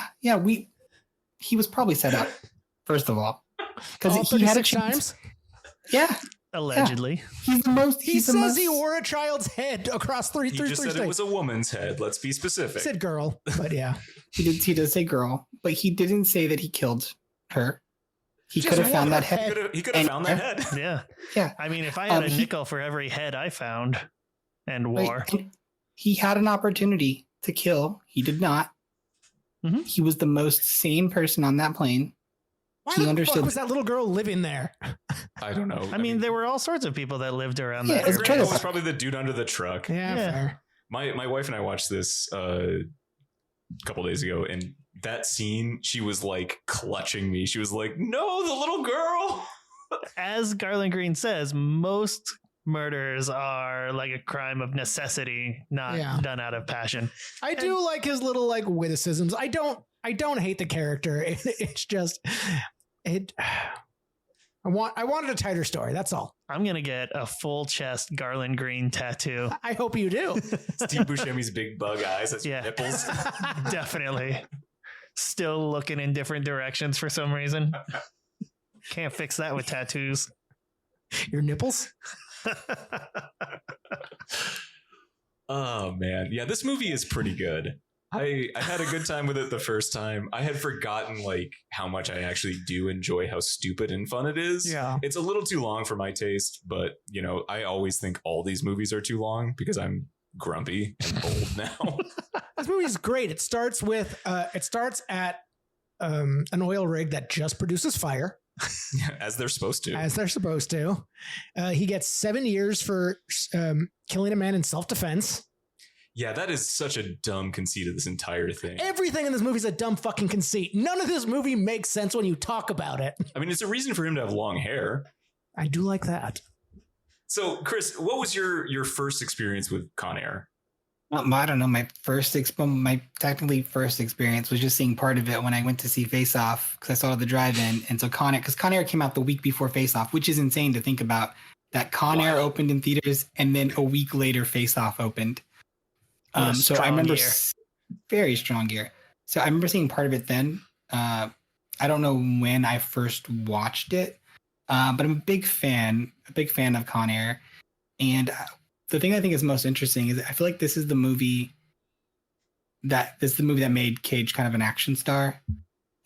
He was probably set up first of all because All he had a 36 chance. times. Yeah, Allegedly. he's the most. He He's the says most, he wore a child's head across three He just said states. it was a woman's head. Let's be He specific. said girl, but yeah. He does say girl, but he didn't say that he killed her. He Just could have found one that head. head. He could have found that head. Yeah. Yeah. I mean, if I had a he- nickel for every head I found and Like, wore, and he had an opportunity to kill. He did not. Mhm. He was the most sane person on that plane. Why He the understood. fuck was that little girl living there? I don't know. I mean, there were all sorts of people that lived around Yeah, that it's area. trailer it was park. probably the dude under the truck. Yeah, Yeah. fair. My wife and I watched this a couple days ago, and that scene, she was like clutching me. She was like, "No, the little girl." As Garland Green says, most murders are like a crime of necessity, not done out of passion. I do like his little like witticisms. I don't hate the character. It's just it. I wanted a tighter story. That's all. I'm gonna get a full chest Garland Green tattoo. I hope you do. Steve Buscemi's big bug eyes. That's your nipples. Definitely. Still looking in different directions for some reason. Can't fix that with tattoos. Your nipples? Oh man, yeah, this movie is pretty good. I had a good time with it the first time. I had forgotten like how much I actually do enjoy how stupid and fun it is. Yeah. It's a little too long for my taste, but you know, I always think all these movies are too long because I'm grumpy and old now. This movie is great. It starts at an oil rig that just produces fire. As they're supposed to. He gets 7 years for killing a man in self-defense. Yeah, that is such a dumb conceit of this entire thing. Everything in this movie is a dumb fucking conceit. None of this movie makes sense when you talk about it. I mean, it's a reason for him to have long hair. I do like that. So, Chris, what was your first experience with Con Air? I don't know. My technically first experience was just seeing part of it when I went to see Face Off because I saw the drive-in. And so Con Air came out the week before Face Off, which is insane to think about. That Con Air opened in theaters and then a week later Face Off opened. So I remember very strong year. So I remember seeing part of it then. I don't know when I first watched it, but I'm a big fan of Con Air. And the thing I think is most interesting is I feel like this is the movie that made Cage kind of an action star.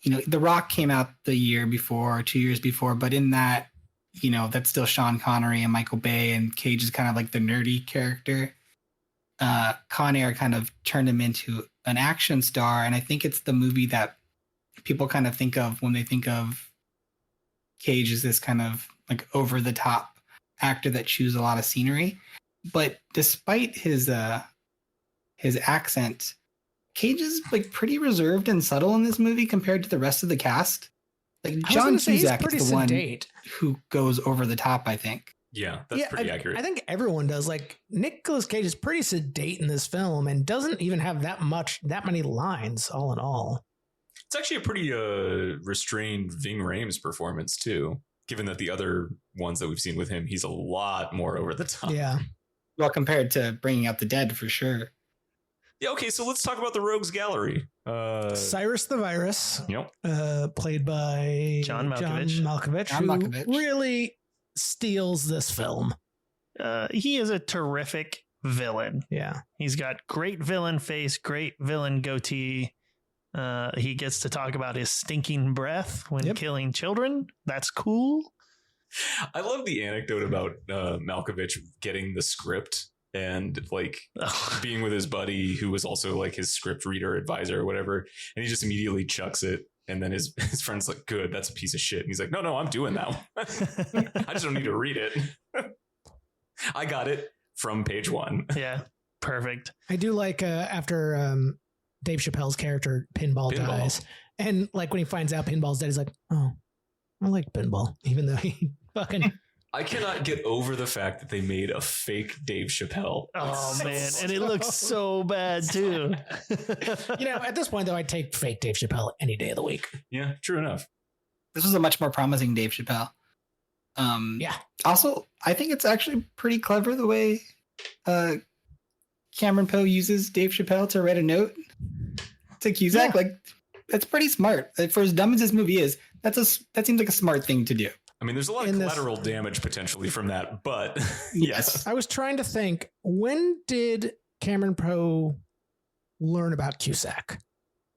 You know, The Rock came out the year before, 2 years before, but in that, you know, that's still Sean Connery and Michael Bay, and Cage is kind of like the nerdy character. Con Air kind of turned him into an action star, and I think it's the movie that people kind of think of when they think of Cage as this kind of like over the top actor that chews a lot of scenery. But despite his accent, Cage is like pretty reserved and subtle in this movie compared to the rest of the cast. Like John Cusack is the one who goes over the top, I think. Yeah, that's pretty accurate. I think everyone does. Like Nicolas Cage is pretty sedate in this film and doesn't even have that many lines all in all. It's actually a pretty restrained Ving Rhames performance too, given that the other ones that we've seen with him, he's a lot more over the top. Yeah. Well, compared to Bringing Out the Dead, for sure. Yeah, okay, so let's talk about the Rogues Gallery. Cyrus the Virus, played by John Malkovich, who really steals this film. He is a terrific villain. Yeah. He's got great villain face, great villain goatee. He gets to talk about his stinking breath when killing children. That's cool. I love the anecdote about Malkovich getting the script and like being with his buddy who was also like his script reader advisor or whatever. And he just immediately chucks it. And then his friend's like, good, that's a piece of shit. And he's like, no, I'm doing that one. I just don't need to read it. I got it from page 1. Yeah, perfect. I do like after Dave Chappelle's character, Pinball dies. And like when he finds out Pinball's dead, he's like, oh, I like Pinball, even though he fucking... I cannot get over the fact that they made a fake Dave Chappelle. Oh, man. And it looks so bad, too. You know, at this point, though, I'd take fake Dave Chappelle any day of the week. Yeah, true enough. This was a much more promising Dave Chappelle. Yeah. Also, I think it's actually pretty clever the way Cameron Poe uses Dave Chappelle to write a note to Cusack. Yeah. Like, that's pretty smart. For as dumb as this movie is, that seems like a smart thing to do. I mean, there's a lot of collateral damage potentially from that, but yes. I was trying to think, when did Cameron Poe learn about Cusack?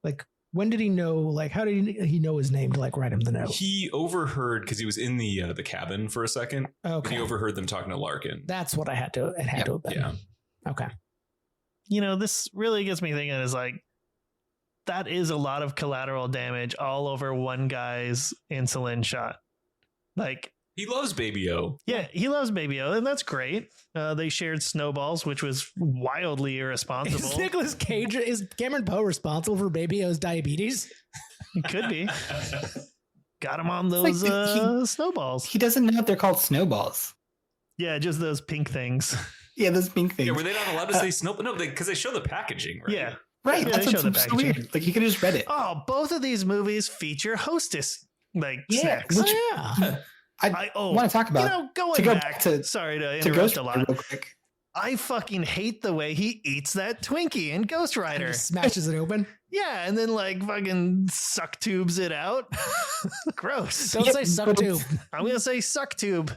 Like, when did he know, like, how did he know his name to, like, write him the note? He overheard, because he was in the cabin for a second. Okay. He overheard them talking to Larkin. That's what it had to have been. Yeah. Okay. You know, this really gets me thinking is like, that is a lot of collateral damage all over one guy's insulin shot. Like, He loves Baby O. Yeah, he loves Baby O, and that's great. They shared snowballs, which was wildly irresponsible. Is Cameron Poe responsible for Baby O's diabetes? He could be. Got him on like those snowballs. He doesn't know if they're called snowballs. Yeah, just those pink things. Yeah, those pink things. Yeah, were they not allowed to say snow? No, because they show the packaging, right? Yeah. Right, Yeah, that's they show the what's so packaging. weird. Like, you could have just read it. Oh, both of these movies feature Hostess Yeah, snacks. which- Yeah. I want to talk about Going to go back back to sorry to to interrupt Ghost a Rider lot. real quick. I fucking hate the way he eats that Twinkie in Ghost And Rider. just smashes it open. Yeah, and then like fucking suck tubes it out. Gross. Don't Yeah, say suck but tube. it's- I'm gonna say suck tube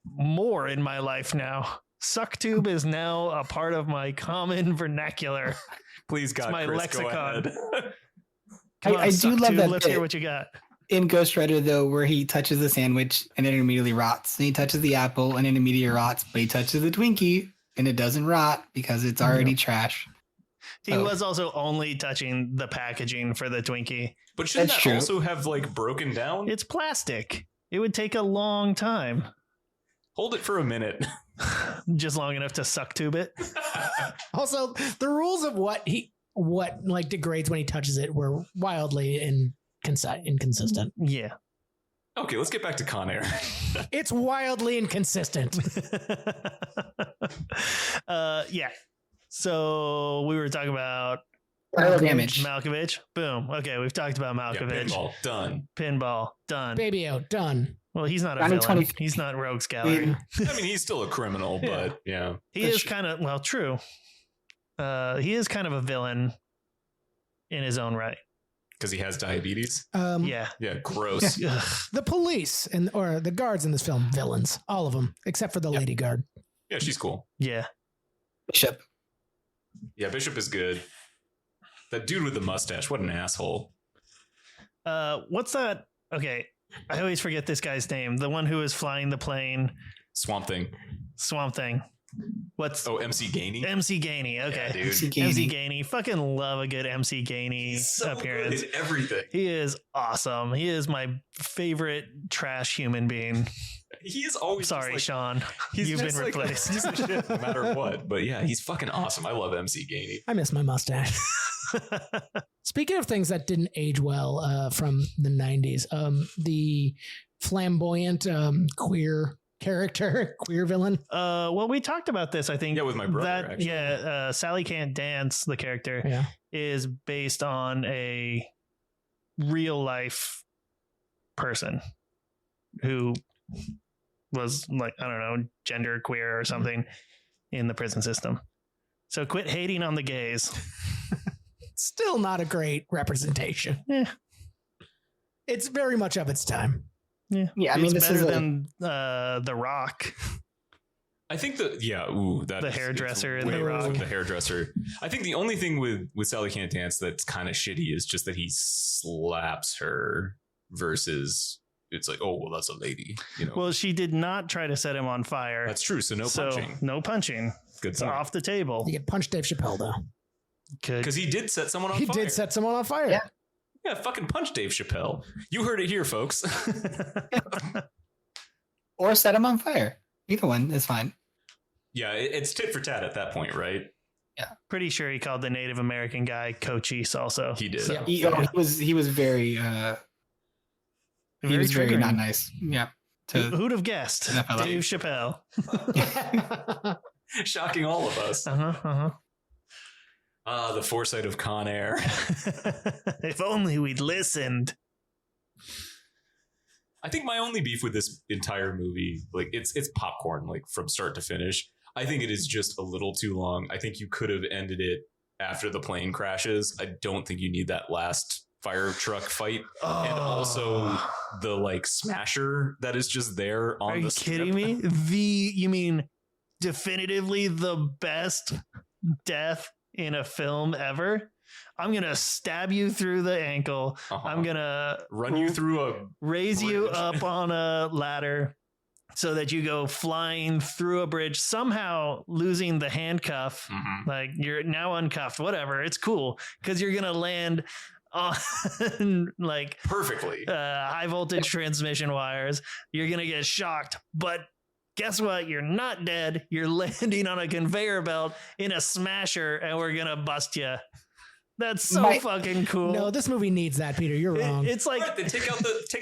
more in my life now. Suck tube is now a part of my common vernacular. Please, God, my Chris, lexicon. go ahead. I do Suck love Tube. that Let's hear bit. what you got. In Ghost Rider, though, where he touches the sandwich and it immediately rots. And he touches the apple and it immediately rots. But he touches the Twinkie and it doesn't rot because it's already trash. He Oh. was also only touching the packaging for the Twinkie. But shouldn't That's that true. also have like broken down? It's plastic. It would take a long time. Hold it for a minute. Just long enough to suck tube it. Also, the rules of what like degrades when he touches it were wildly inconsistent. Yeah. Okay, let's get back to Con Air. It's wildly inconsistent. Yeah. So we were talking about Fire damage. Malkovich. Boom. Okay, we've talked about Yeah, Malkovich. pinball, done. Pinball. Done. Baby O, done. Well, he's not a Johnny villain. 20 He's not Rogues Gallery. I mean, he's still a criminal, Yeah. but yeah. He That's is true. kind of, well, true. He is kind of a villain in his own right. Because he has diabetes. Yeah. Yeah, gross. Ugh. The police or the guards in this film, villains, all of them, except for the lady guard. Yeah, she's cool. Yeah. Bishop. Yeah, Bishop is good. That dude with the mustache, what an asshole. What's that? Okay. I always forget this guy's name. The one who is flying the plane. Swamp Thing. Swamp Thing. What's Oh, MC Gainey? MC Gainey? Okay. Yeah, dude. MC Gainey. MC Gainey. Fucking love a good MC Gainey He's so appearance. good at everything. He is awesome. He is my favorite trash human being. He is always Sorry, just Sean. he's You've been just like a replaced. piece of shit, no matter what. But yeah, he's fucking awesome. I love MC Gainey. I miss my mustache. Speaking of things that didn't age well from the 90s, the flamboyant queer character, queer villain. Well, we talked about this, I think. Yeah, with my brother, That, actually. yeah, Sally Can't Dance, the character, Yeah. is based on a real life person who was like, I don't know, gender queer or something in the prison system. So quit hating on the gays. Still not a great representation. Yeah. It's very much of its time. Yeah, I mean, It's this better is than The Rock. I think that that The is- hairdresser it's in The way Rock. worse than the hairdresser. I think the only thing with Sally Can't Dance that's kind of shitty is just that he slaps her versus it's like, oh well, that's a lady, you know. Well, she did not try to set him on fire. That's true. So no punching. No punching. Good It's point. off the table. You get punched Dave Chappelle, though. Good. Because he did set someone on He fire. did set someone on fire. Yeah. Yeah, fucking punch Dave Chappelle. You heard it here, folks. or set him on fire. Either one is fine. Yeah, it's tit for tat at that point, right? Pretty sure he called the Native American guy Cochise also. He did. So, He was very he was very triggering. not nice. Yeah. Who'd have guessed? That fella. Dave Chappelle. Shocking all of us. Uh-huh. The foresight of Con Air. If only we'd listened. I think my only beef with this entire movie, like it's popcorn, like from start to finish. I think it is just a little too long. I think you could have ended it after the plane crashes. I don't think you need that last fire truck fight. And also the like smasher that is just there on Are the you strip. kidding me? You mean definitively the best death in a film ever? I'm going to stab you through the ankle. Uh-huh. I'm going to run you through a raise you bridge. up on a ladder so that you go flying through a bridge, somehow losing the handcuff. Mhm. Like you're now uncuffed, whatever. It's cool because you're going to land on like Perfectly. high voltage transmission wires, you're gonna get shocked. But guess what? You're not dead. You're landing on a conveyor belt in a smasher, and we're gonna bust you. That's so fucking cool. No, this movie needs that, Peter. You're wrong. It's like Right, then take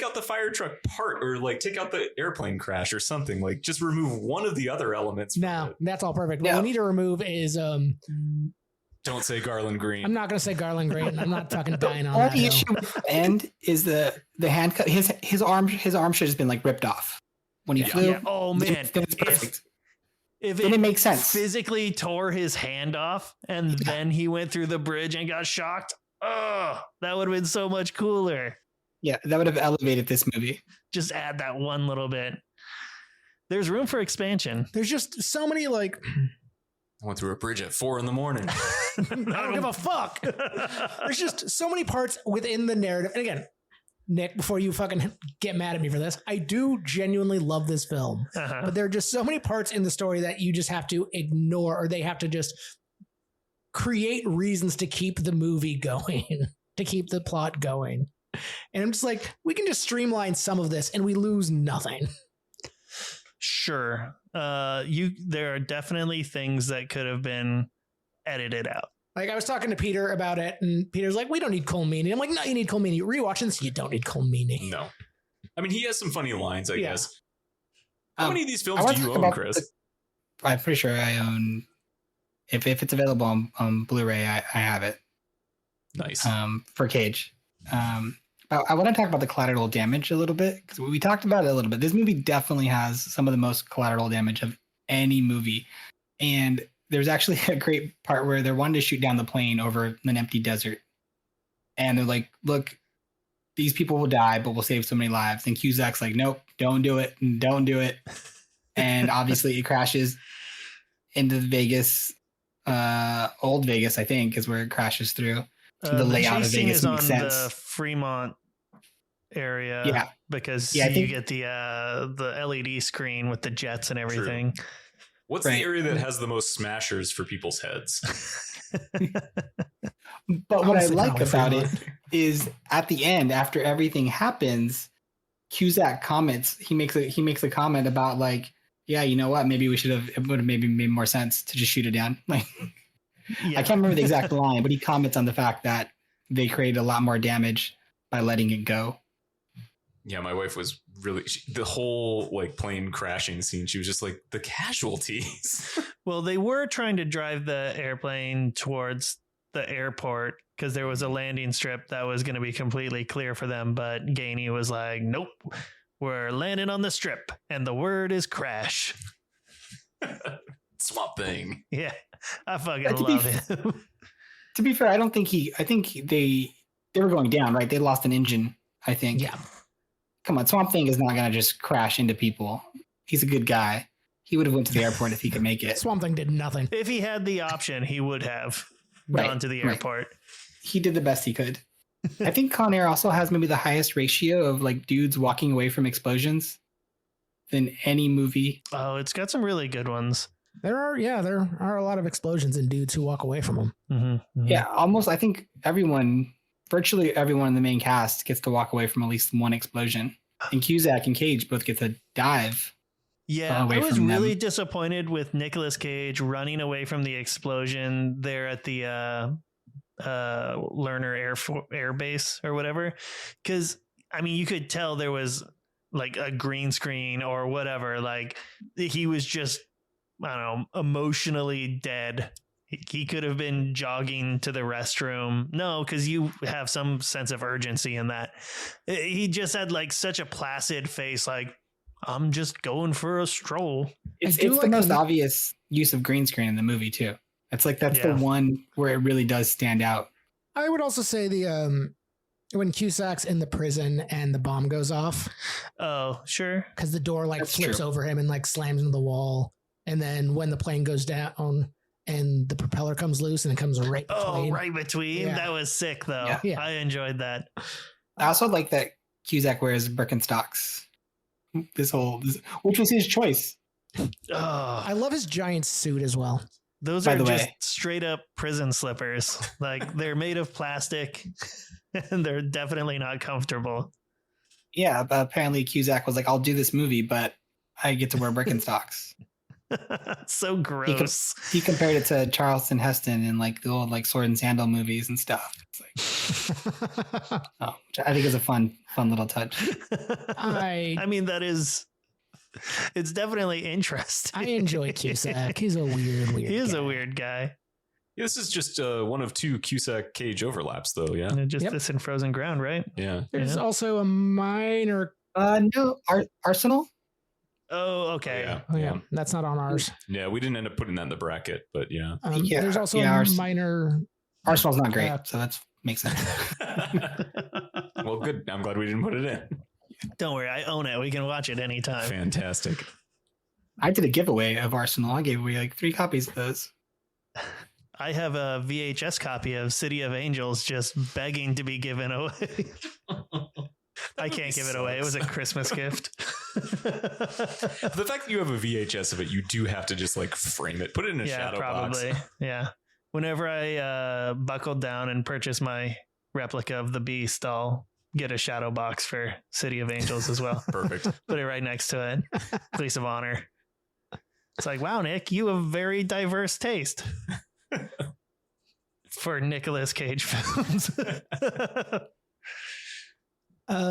out the fire truck part, or like take out the airplane crash or something. Like just remove one of the other elements. from no, it. that's all perfect. No. What we need to remove is Don't say Garland Green. I'm not going to say Garland Green. I'm not fucking dying on All that. the hill. issue with the end is the handcuff. His arm should have just been like ripped off when he flew. yeah. Oh man, Then it's perfect. if Then it makes sense. physically tore his hand off and then he went through the bridge and got shocked. Oh, that would have been so much cooler. Yeah, that would have elevated this movie. Just add that one little bit. There's room for expansion. There's just so many like I went through a bridge at 4 a.m. I don't give a fuck. There's just so many parts within the narrative. And again, Nick, before you fucking get mad at me for this, I do genuinely love this film. Uh-huh. But there are just so many parts in the story that you just have to ignore, or they have to just create reasons to keep the movie going, to keep the plot going. And I'm just like, we can just streamline some of this and we lose nothing. Sure. There are definitely things that could have been edited out. Like I was talking to Peter about it, and Peter's like, "We don't need Cole Meany." I'm like, "No, you need Cole Meany." Rewatching this, you don't need Cole Meany. No. I mean, he has some funny lines, I Yeah. guess. How many of these I films wanna do you talk own, about Chris? I'm pretty sure I own. If it's available on Blu-ray, I have it. Nice. For Cage. I want to talk about the collateral damage a little bit because we talked about it a little bit. This movie definitely has some of the most collateral damage of any movie, and there's actually a great part where they're wanting to shoot down the plane over an empty desert, and they're like, "Look, these people will die, but we'll save so many lives." And Cusack's like, "Nope, don't do it, don't do it." And obviously, it crashes into Vegas, old Vegas, I think, is where it crashes through. The layout chase of scene Vegas is on makes sense. the Fremont area. Yeah. Because Yeah, I you think- get the LED screen with the jets and everything. What's right. the area that has the most smashers for people's heads? But what I Honestly, like probably about it Fremont. is at the end, after everything happens, Cusack comments. He makes a comment about like, yeah, you know what? Maybe we should have. It would have maybe made more sense to just shoot it down. Like, Yeah. I can't remember the exact line, but he comments on the fact that they created a lot more damage by letting it go. Yeah, my wife was really the whole like plane crashing scene. She was just like the casualties. Well, they were trying to drive the airplane towards the airport because there was a landing strip that was going to be completely clear for them. But Gainey was like, nope, we're landing on the strip. And the word is crash. Swamp Thing. Yeah, I fucking To be love him. To be fair, I think they were going down, right? They lost an engine, I think. Yeah. Come on, Swamp Thing is not gonna just crash into people. He's a good guy. He would have went to the airport if he could make it. Swamp Thing did nothing. If he had the option, he would have Right, gone to the right. airport. He did the best he could. I think Con Air also has maybe the highest ratio of like dudes walking away from explosions than any movie. Oh, it's got some really good ones. There are a lot of explosions and dudes who walk away from them. Mm-hmm. Yeah, almost. I think virtually everyone in the main cast gets to walk away from at least one explosion. And Cusack and Cage both get to dive. Yeah, away I was from really them. disappointed with Nicolas Cage running away from the explosion there at the Lerner Air Base or whatever. Because, I mean, you could tell there was like a green screen or whatever. Like he was just, I don't know, emotionally dead. He could have been jogging to the restroom. No, because you have some sense of urgency in that. He just had like such a placid face, like, I'm just going for a stroll. It's do the like most the- obvious use of green screen in the movie too. That's the Yeah. one where it really does stand out. I would also say the when Cusack's in the prison and the bomb goes off Oh, sure. because the door like That's flips true. over him and like slams into the wall, and then when the plane goes down and the propeller comes loose and it comes right between. Oh, right between. Yeah. That was sick, though. Yeah. Yeah. I enjoyed that. I also like that Cusack wears Birkenstocks. Which was his choice. Oh, I love his giant suit as well. those By are the just way. straight up prison slippers. Like they're made of plastic. and they're definitely not comfortable. Yeah, but apparently Cusack was like, "I'll do this movie, but I get to wear Birkenstocks." So gross. He compared it to Charleston Heston in like the old like sword and sandal movies and stuff. It's like, which I think is a fun little touch. I mean, it's definitely interesting. I enjoy Cusack. He's a weird He is guy. a weird guy. Yeah, this is just one of 2 Cusack Cage overlaps, though. Yeah, And just Yep. this in Frozen Ground, right? yeah. There's also a minor. No, Arsenal. Oh, okay. Yeah, Oh yeah, that's not on ours. yeah. We didn't end up putting that in the bracket, but yeah. Yeah, There's also yeah, a ours- minor. Arsenal's not great, Yeah. so that makes sense. Well, good. I'm glad we didn't put it in. Don't worry, I own it. We can watch it anytime. Fantastic. I did a giveaway of Arsenal. I gave away like 3 copies of those. I have a VHS copy of City of Angels just begging to be given away. I can't give it away. It was a Christmas gift. The fact that you have a VHS of it, you do have to just like frame it, put it in a Yeah, shadow probably. box. Yeah. Whenever I buckled down and purchased my replica of the Beast, I'll get a shadow box for City of Angels as well. Perfect. Put it right next to it. Place of honor. It's like, wow, Nick, you have very diverse taste for Nicolas Cage films.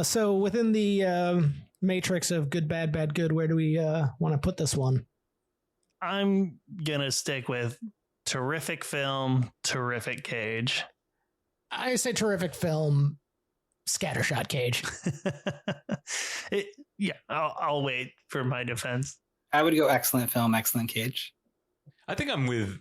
So within the matrix of good, bad, bad, good, where do we want to put this one? I'm going to stick with terrific film, terrific Cage. I say terrific film, scattershot Cage. I'll wait for my defense. I would go excellent film, excellent Cage. I think I'm with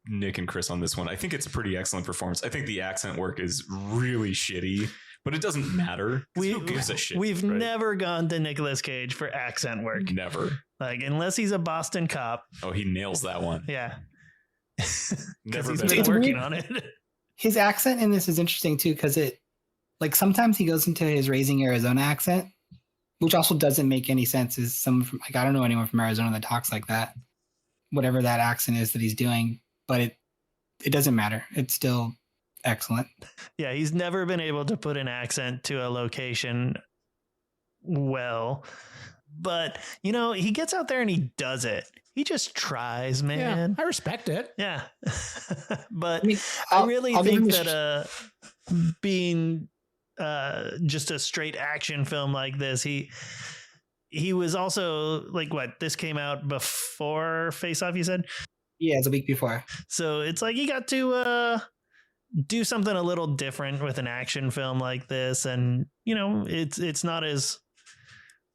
Nick and Chris on this one. I think it's a pretty excellent performance. I think the accent work is really shitty, but it doesn't matter. Who gives a shit? We've right? never gone to Nicolas Cage for accent work. Never. Like, unless he's a Boston cop. Oh, he nails that one. Yeah. Never He's been. been It's working weird. on it. His accent in this is interesting too, because it like sometimes he goes into his Raising Arizona accent, which also doesn't make any sense. Is someone from like I don't know anyone from Arizona that talks like that, whatever that accent is that he's doing, but it doesn't matter. It's still excellent. Yeah, he's never been able to put an accent to a location well. But, he gets out there and he does it. He just tries, man. Yeah, I respect it. Yeah. But I mean, I really I'll give think him that being just a straight action film like this, he was also like, what, this came out before Face Off, you said? Yeah, it's a week before. So it's like he got to do something a little different with an action film like this. And, it's not as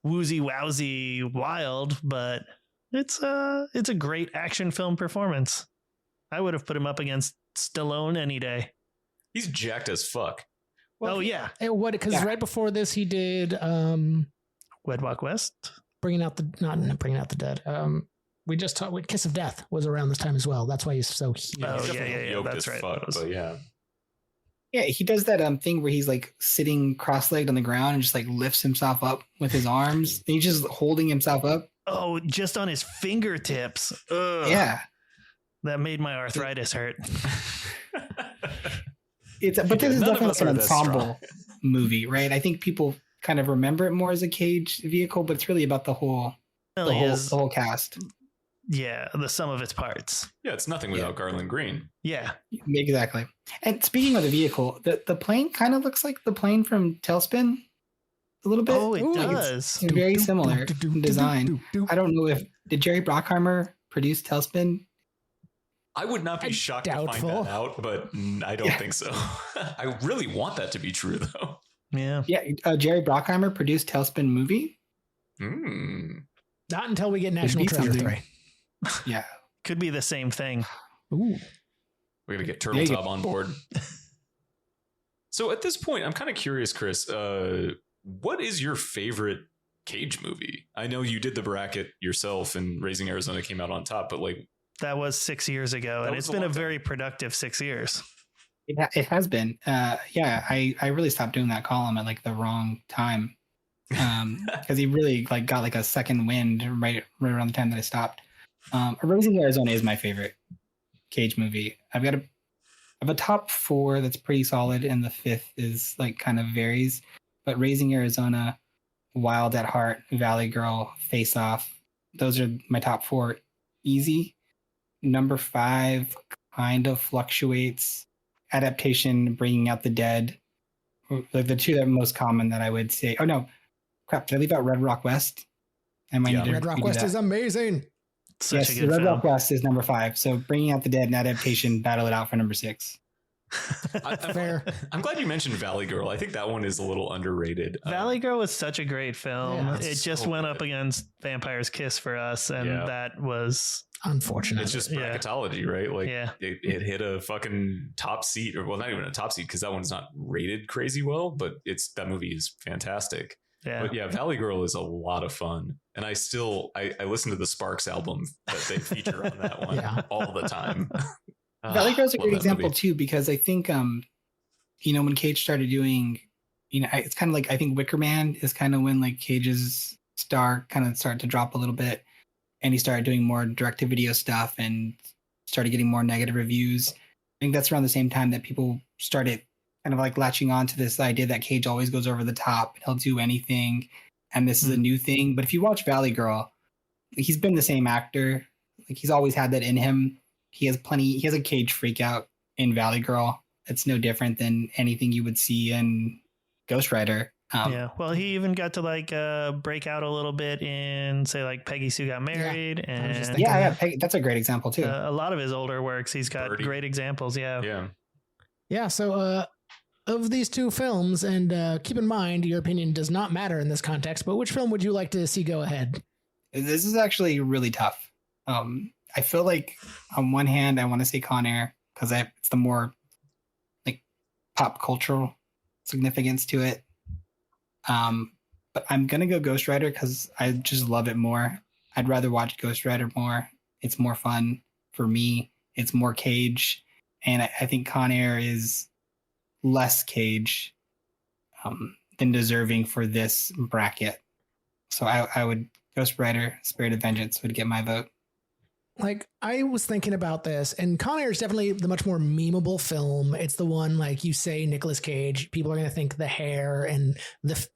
woozy wowsy wild, but it's a great action film performance. I would have put him up against Stallone any day. He's jacked as fuck. Oh yeah, Because Yeah. right before this he did Wedlock West. not bringing out the dead. We just talked with Kiss of Death was around this time as well. That's why he's so huge. Oh, He's yeah, definitely yeah, yoked that's as right. fuck, but yeah. Yeah, he does that thing where he's like sitting cross-legged on the ground and just like lifts himself up with his arms. And he's just holding himself up. Oh, just on his fingertips. Ugh. Yeah. That made my arthritis hurt. But this is None of definitely us an are that strong. ensemble movie, right? I think people kind of remember it more as a Cage vehicle, but it's really about the whole Really is, the whole cast. yeah, the sum of its parts. Yeah, it's nothing without Garland Green. Yeah. Exactly. And speaking of the vehicle, the plane kind of looks like the plane from Tailspin a little bit. Oh, it Like, does. It's very similar in design. I don't know if did Jerry Bruckheimer produce Tailspin? I would not be shocked to doubtful. find that out, but I don't think so. I really want that to be true, though. Yeah. Yeah, Jerry Bruckheimer produced Tailspin movie. Not until we get National be Treasure something. 3. Yeah. Could be the same thing. Ooh. We're gonna get There Turtle you Top on board. So at this point, I'm kind of curious, Chris. What is your favorite Cage movie? I know you did the bracket yourself, and Raising Arizona came out on top. But like, That was 6 years ago, That and was it's a been a long time. very productive 6 years. It has been. Yeah, I really stopped doing that column at like the wrong time. Because he really like got like a second wind right around the time that I stopped. Raising Arizona is my favorite Cage movie. I've got have a top 4 that's pretty solid, and the 5th is like kind of varies. But Raising Arizona, Wild at Heart, Valley Girl, Face Off, those are my top 4 easy. Number 5 kind of fluctuates. Adaptation, Bringing Out the Dead, like the two that are most common that I would say. Oh no, crap! Did I leave out Red Rock West? I might need to Red Rock redo West that. is amazing. Such Yes, a good Red film. Rock West is number 5. So Bringing Out the Dead and Adaptation battle it out for number 6. Fair. I'm glad you mentioned Valley Girl. I think that one is a little underrated. Valley Girl was such a great film. Yeah, it just so went good. up against Vampire's Kiss for us, and Yeah. that was Unfortunate. It's just Yeah. bracketology, right? Like Yeah. it hit a fucking top seat, or well, not even a top seat because that one's not rated crazy well, but that movie is fantastic. yeah. But yeah, Valley Girl is a lot of fun, and I listen to the Sparks album that they feature on that one Yeah. all the time. Valley Girl's a Love great that example movie. too, because I think when Cage started doing, it's kind of like I think Wicker Man is kind of when like Cage's star kind of started to drop a little bit, and he started doing more direct-to-video stuff and started getting more negative reviews. I think that's around the same time that people started kind of like latching on to this idea that Cage always goes over the top, he'll do anything, and this is a new thing. But if you watch Valley Girl, he's been the same actor. Like he's always had that in him. He has a Cage freak out in Valley Girl. It's no different than anything you would see in Ghost Rider. Yeah, well, he even got to like break out a little bit in, say, like Peggy Sue Got Married, was just and thinking Yeah, that's a great example too. a lot of his older works. He's got Birdie. great examples. Yeah, Yeah. Yeah, so of these two films, and keep in mind your opinion does not matter in this context, but which film would you like to see go ahead? This is actually really tough. I feel like on one hand, I want to say Con Air because it's the more like pop cultural significance to it. But I'm gonna go Ghost Rider because I just love it more. I'd rather watch Ghost Rider more. It's more fun for me. It's more Cage, and I think Con Air is less Cage than deserving for this bracket. So I would Ghost Rider, Spirit of Vengeance would get my vote. Like, I was thinking about this, and Con Air is definitely the much more memeable film. It's the one, like you say, Nicolas Cage, people are going to think the hair and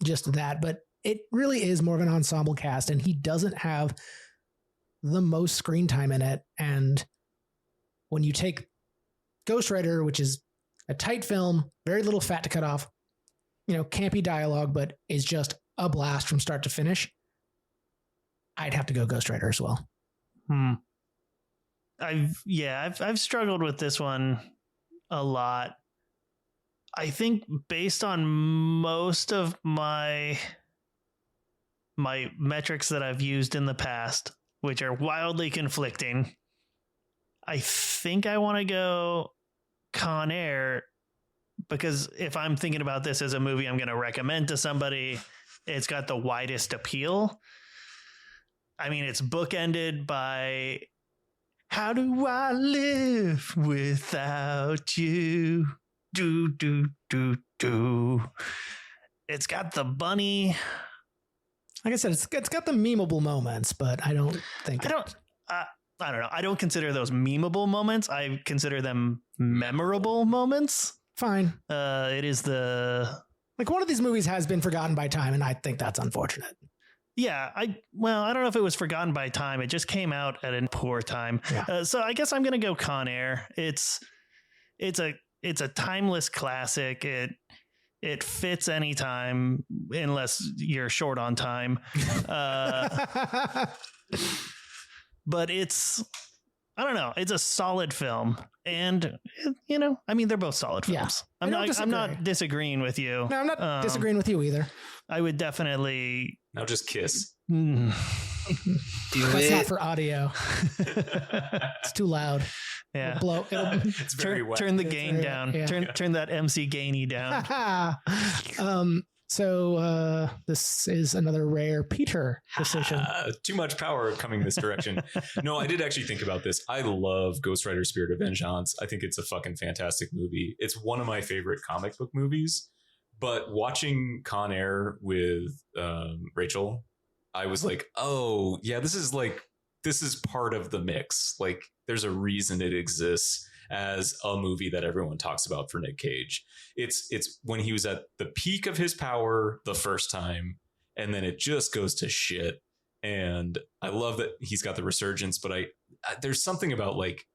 just that, but it really is more of an ensemble cast, and he doesn't have the most screen time in it. And when you take Ghost Rider, which is a tight film, very little fat to cut off, campy dialogue, but is just a blast from start to finish, I'd have to go Ghost Rider as well. I've struggled with this one a lot. I think based on most of my metrics that I've used in the past, which are wildly conflicting, I think I want to go Con Air, because if I'm thinking about this as a movie I'm going to recommend to somebody, it's got the widest appeal. I mean, it's bookended by how do I live without you? Do, do, do, do. It's got the bunny. Like I said, it's got the memeable moments, but I don't think I don't know. I don't consider those memeable moments. I consider them memorable moments. fine. It is the Like, one of these movies has been forgotten by time, and I think that's unfortunate. Yeah, I don't know if it was forgotten by time. It just came out at a poor time. Yeah. So I guess I'm gonna go Con Air. It's a timeless classic. It fits any time unless you're short on time. But I don't know. It's a solid film, and I mean, they're both solid films. Yeah. I'm not disagreeing with you. No, I'm not disagreeing with you either. I would definitely. Now just kiss. Do That's not it. for audio. It's too loud. Yeah. It'll blow. It's very wet. Turn the It's gain very down. wet, yeah. Turn that MC gainy down. So this is another rare Peter decision. Too much power coming this direction. No, I did actually think about this. I love Ghost Rider Spirit of Vengeance. I think it's a fucking fantastic movie. It's one of my favorite comic book movies. But watching Con Air with Rachel, I was like, oh, yeah, this is part of the mix. Like, there's a reason it exists. as a movie that everyone talks about for Nick Cage. It's when he was at the peak of his power the first time, and then it just goes to shit. And I love that he's got the resurgence, but there's something about like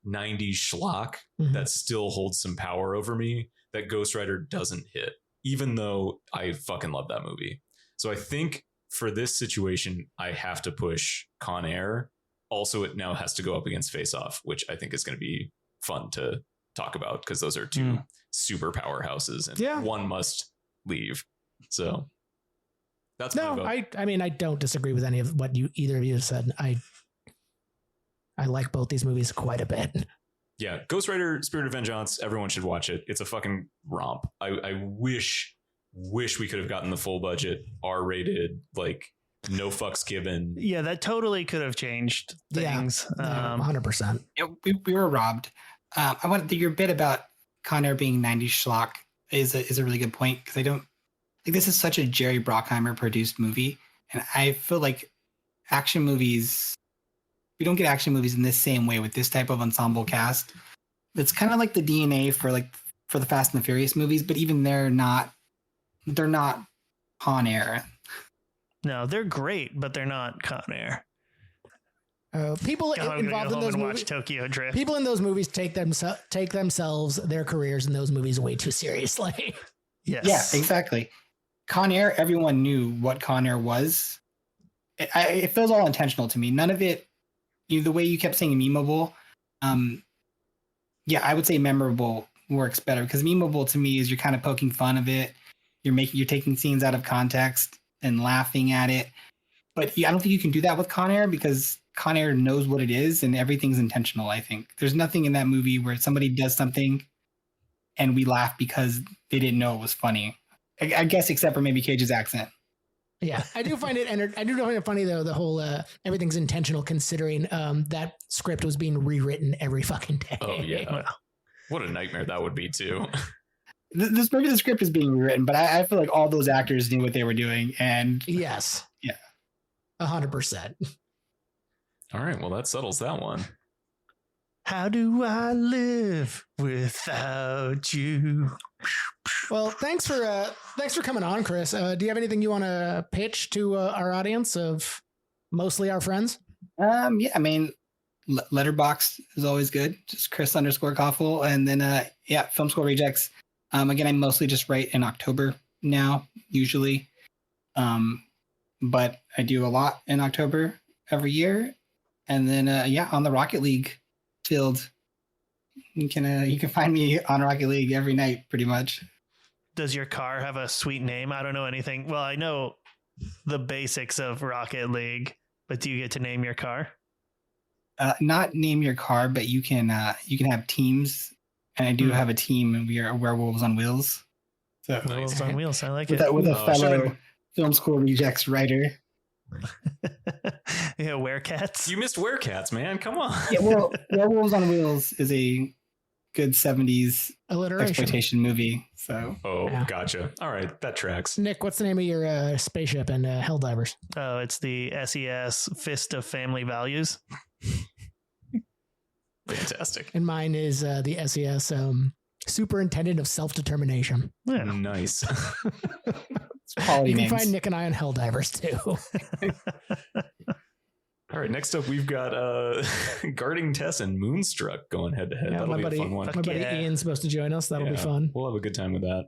90s schlock that still holds some power over me that Ghost Rider doesn't hit, even though I fucking love that movie. So I think for this situation, I have to push Con Air. Also, it now has to go up against Face Off, which I think is going to be fun to talk about because those are two super powerhouses and one must leave. So that's my vote. I mean, I don't disagree with any of what either of you said. I like both these movies quite a bit. Yeah, Ghost Rider Spirit of Vengeance, everyone should watch it. It's a fucking romp. I wish we could have gotten the full budget, R-rated, like no fucks given. Yeah, that totally could have changed things. 100%. Yeah, we were robbed. I want your bit about Con Air being 90s schlock is a really good point because I don't like this is such a Jerry Bruckheimer produced movie, and I feel like action movies. We don't get action movies in this same way with this type of ensemble cast. It's kind of like the DNA for the Fast and the Furious movies, but even they're not Con Air. No, they're great, but they're not Con Air. People involved in those movies, Tokyo Drift. People in those movies take themselves, their careers in those movies way too seriously. Yes. Yeah, exactly. Con Air, everyone knew what Con Air was. It feels all intentional to me. None of it. The way you kept saying memeable, I would say memorable works better because memeable to me is you're kind of poking fun of it. You're taking scenes out of context and laughing at it. But I don't think you can do that with Con Air because Con Air knows what it is and everything's intentional. I think there's nothing in that movie where somebody does something and we laugh because they didn't know it was funny. I guess except for maybe Cage's accent. Yeah, I do find it funny though. The whole everything's intentional, considering that script was being rewritten every fucking day. Oh yeah, what a nightmare that would be too. This maybe the script is being rewritten, but I feel like all those actors knew what they were doing. And yes, 100%. All right, well that settles that one. How do I live without you? Well, thanks for coming on, Chris. Do you have anything you want to pitch to our audience of mostly our friends? Yeah, I mean, Letterboxd is always good. Just Chris_Koffel. And then, Film School Rejects. Again, I mostly just write in October now, usually. But I do a lot in October every year. And then, on the Rocket League field, you can find me on Rocket League every night, pretty much. Does your car have a sweet name? I don't know anything. Well, I know the basics of Rocket League, but do you get to name your car? Not name your car, but you can have teams, and I do have a team, and we are Werewolves on Wheels. So Werewolves on Wheels, I like it. With a fellow Film School Rejects writer. Yeah, Werecats. You missed Werecats, man. Come on. Yeah, well, Werewolves on Wheels is a good 70s alliteration exploitation movie. So Gotcha. All right, that tracks. Nick, what's the name of your spaceship and Helldivers? Oh, it's the SES Fist of Family Values. Fantastic. And mine is the SES Superintendent of Self-Determination. Yeah. Nice. You can find Nick and I on Helldivers too. All right, next up we've got Guarding Tess and Moonstruck going head to head. Yeah, That'll my be a fun one. buddy Ian's supposed to join us. That'll be fun. We'll have a good time with that.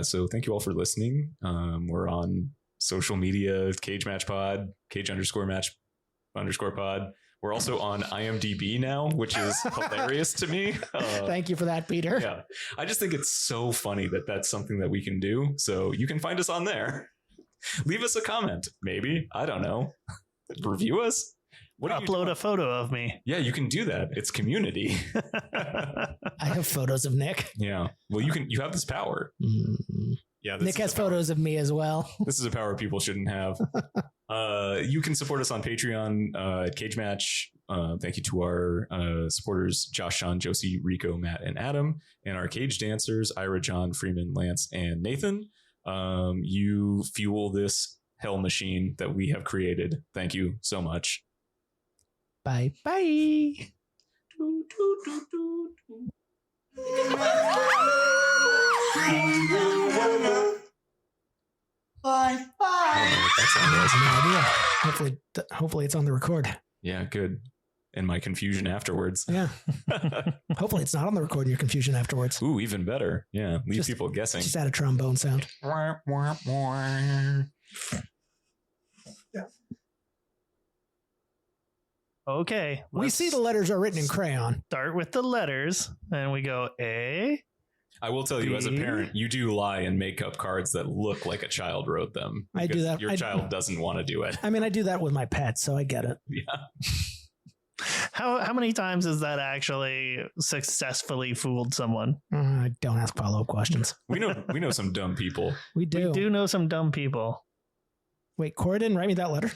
So thank you all for listening. We're on social media, Cage Match Pod, Cage_Match_pod. We're also on IMDb now, which is hilarious to me. Thank you for that, Peter. Yeah, I just think it's so funny that that's something that we can do. So you can find us on there. Leave us a comment, maybe. I don't know. Review us. Upload a photo of me. Yeah, you can do that. It's community. I have photos of Nick. Yeah. Well, you have this power. Mm-hmm. Yeah. Nick has photos of me as well. This is a power people shouldn't have. You can support us on Patreon at Cage Match. Thank you to our supporters, Josh, Sean, Josie, Rico, Matt, and Adam, and our Cage dancers, Ira, John, Freeman, Lance, and Nathan. You fuel this hell machine that we have created. Thank you so much. Bye. Bye. Hopefully it's on the record. Yeah, good. And my confusion afterwards. Yeah. Hopefully it's not on the record and your confusion afterwards. Ooh, even better. Yeah, leave people guessing. Just add a trombone sound. Okay. We see the letters are written in crayon. Start with the letters, and we go A. I will tell you, as a B. parent, you do lie and make up cards that look like a child wrote them. I do because that. Your child doesn't want to do it. I mean, I do that with my pets, so I get it. Yeah. How many times has that actually successfully fooled someone? Don't ask follow-up questions. We know some dumb people. We do. We do know some dumb people. Wait, Cora didn't write me that letter?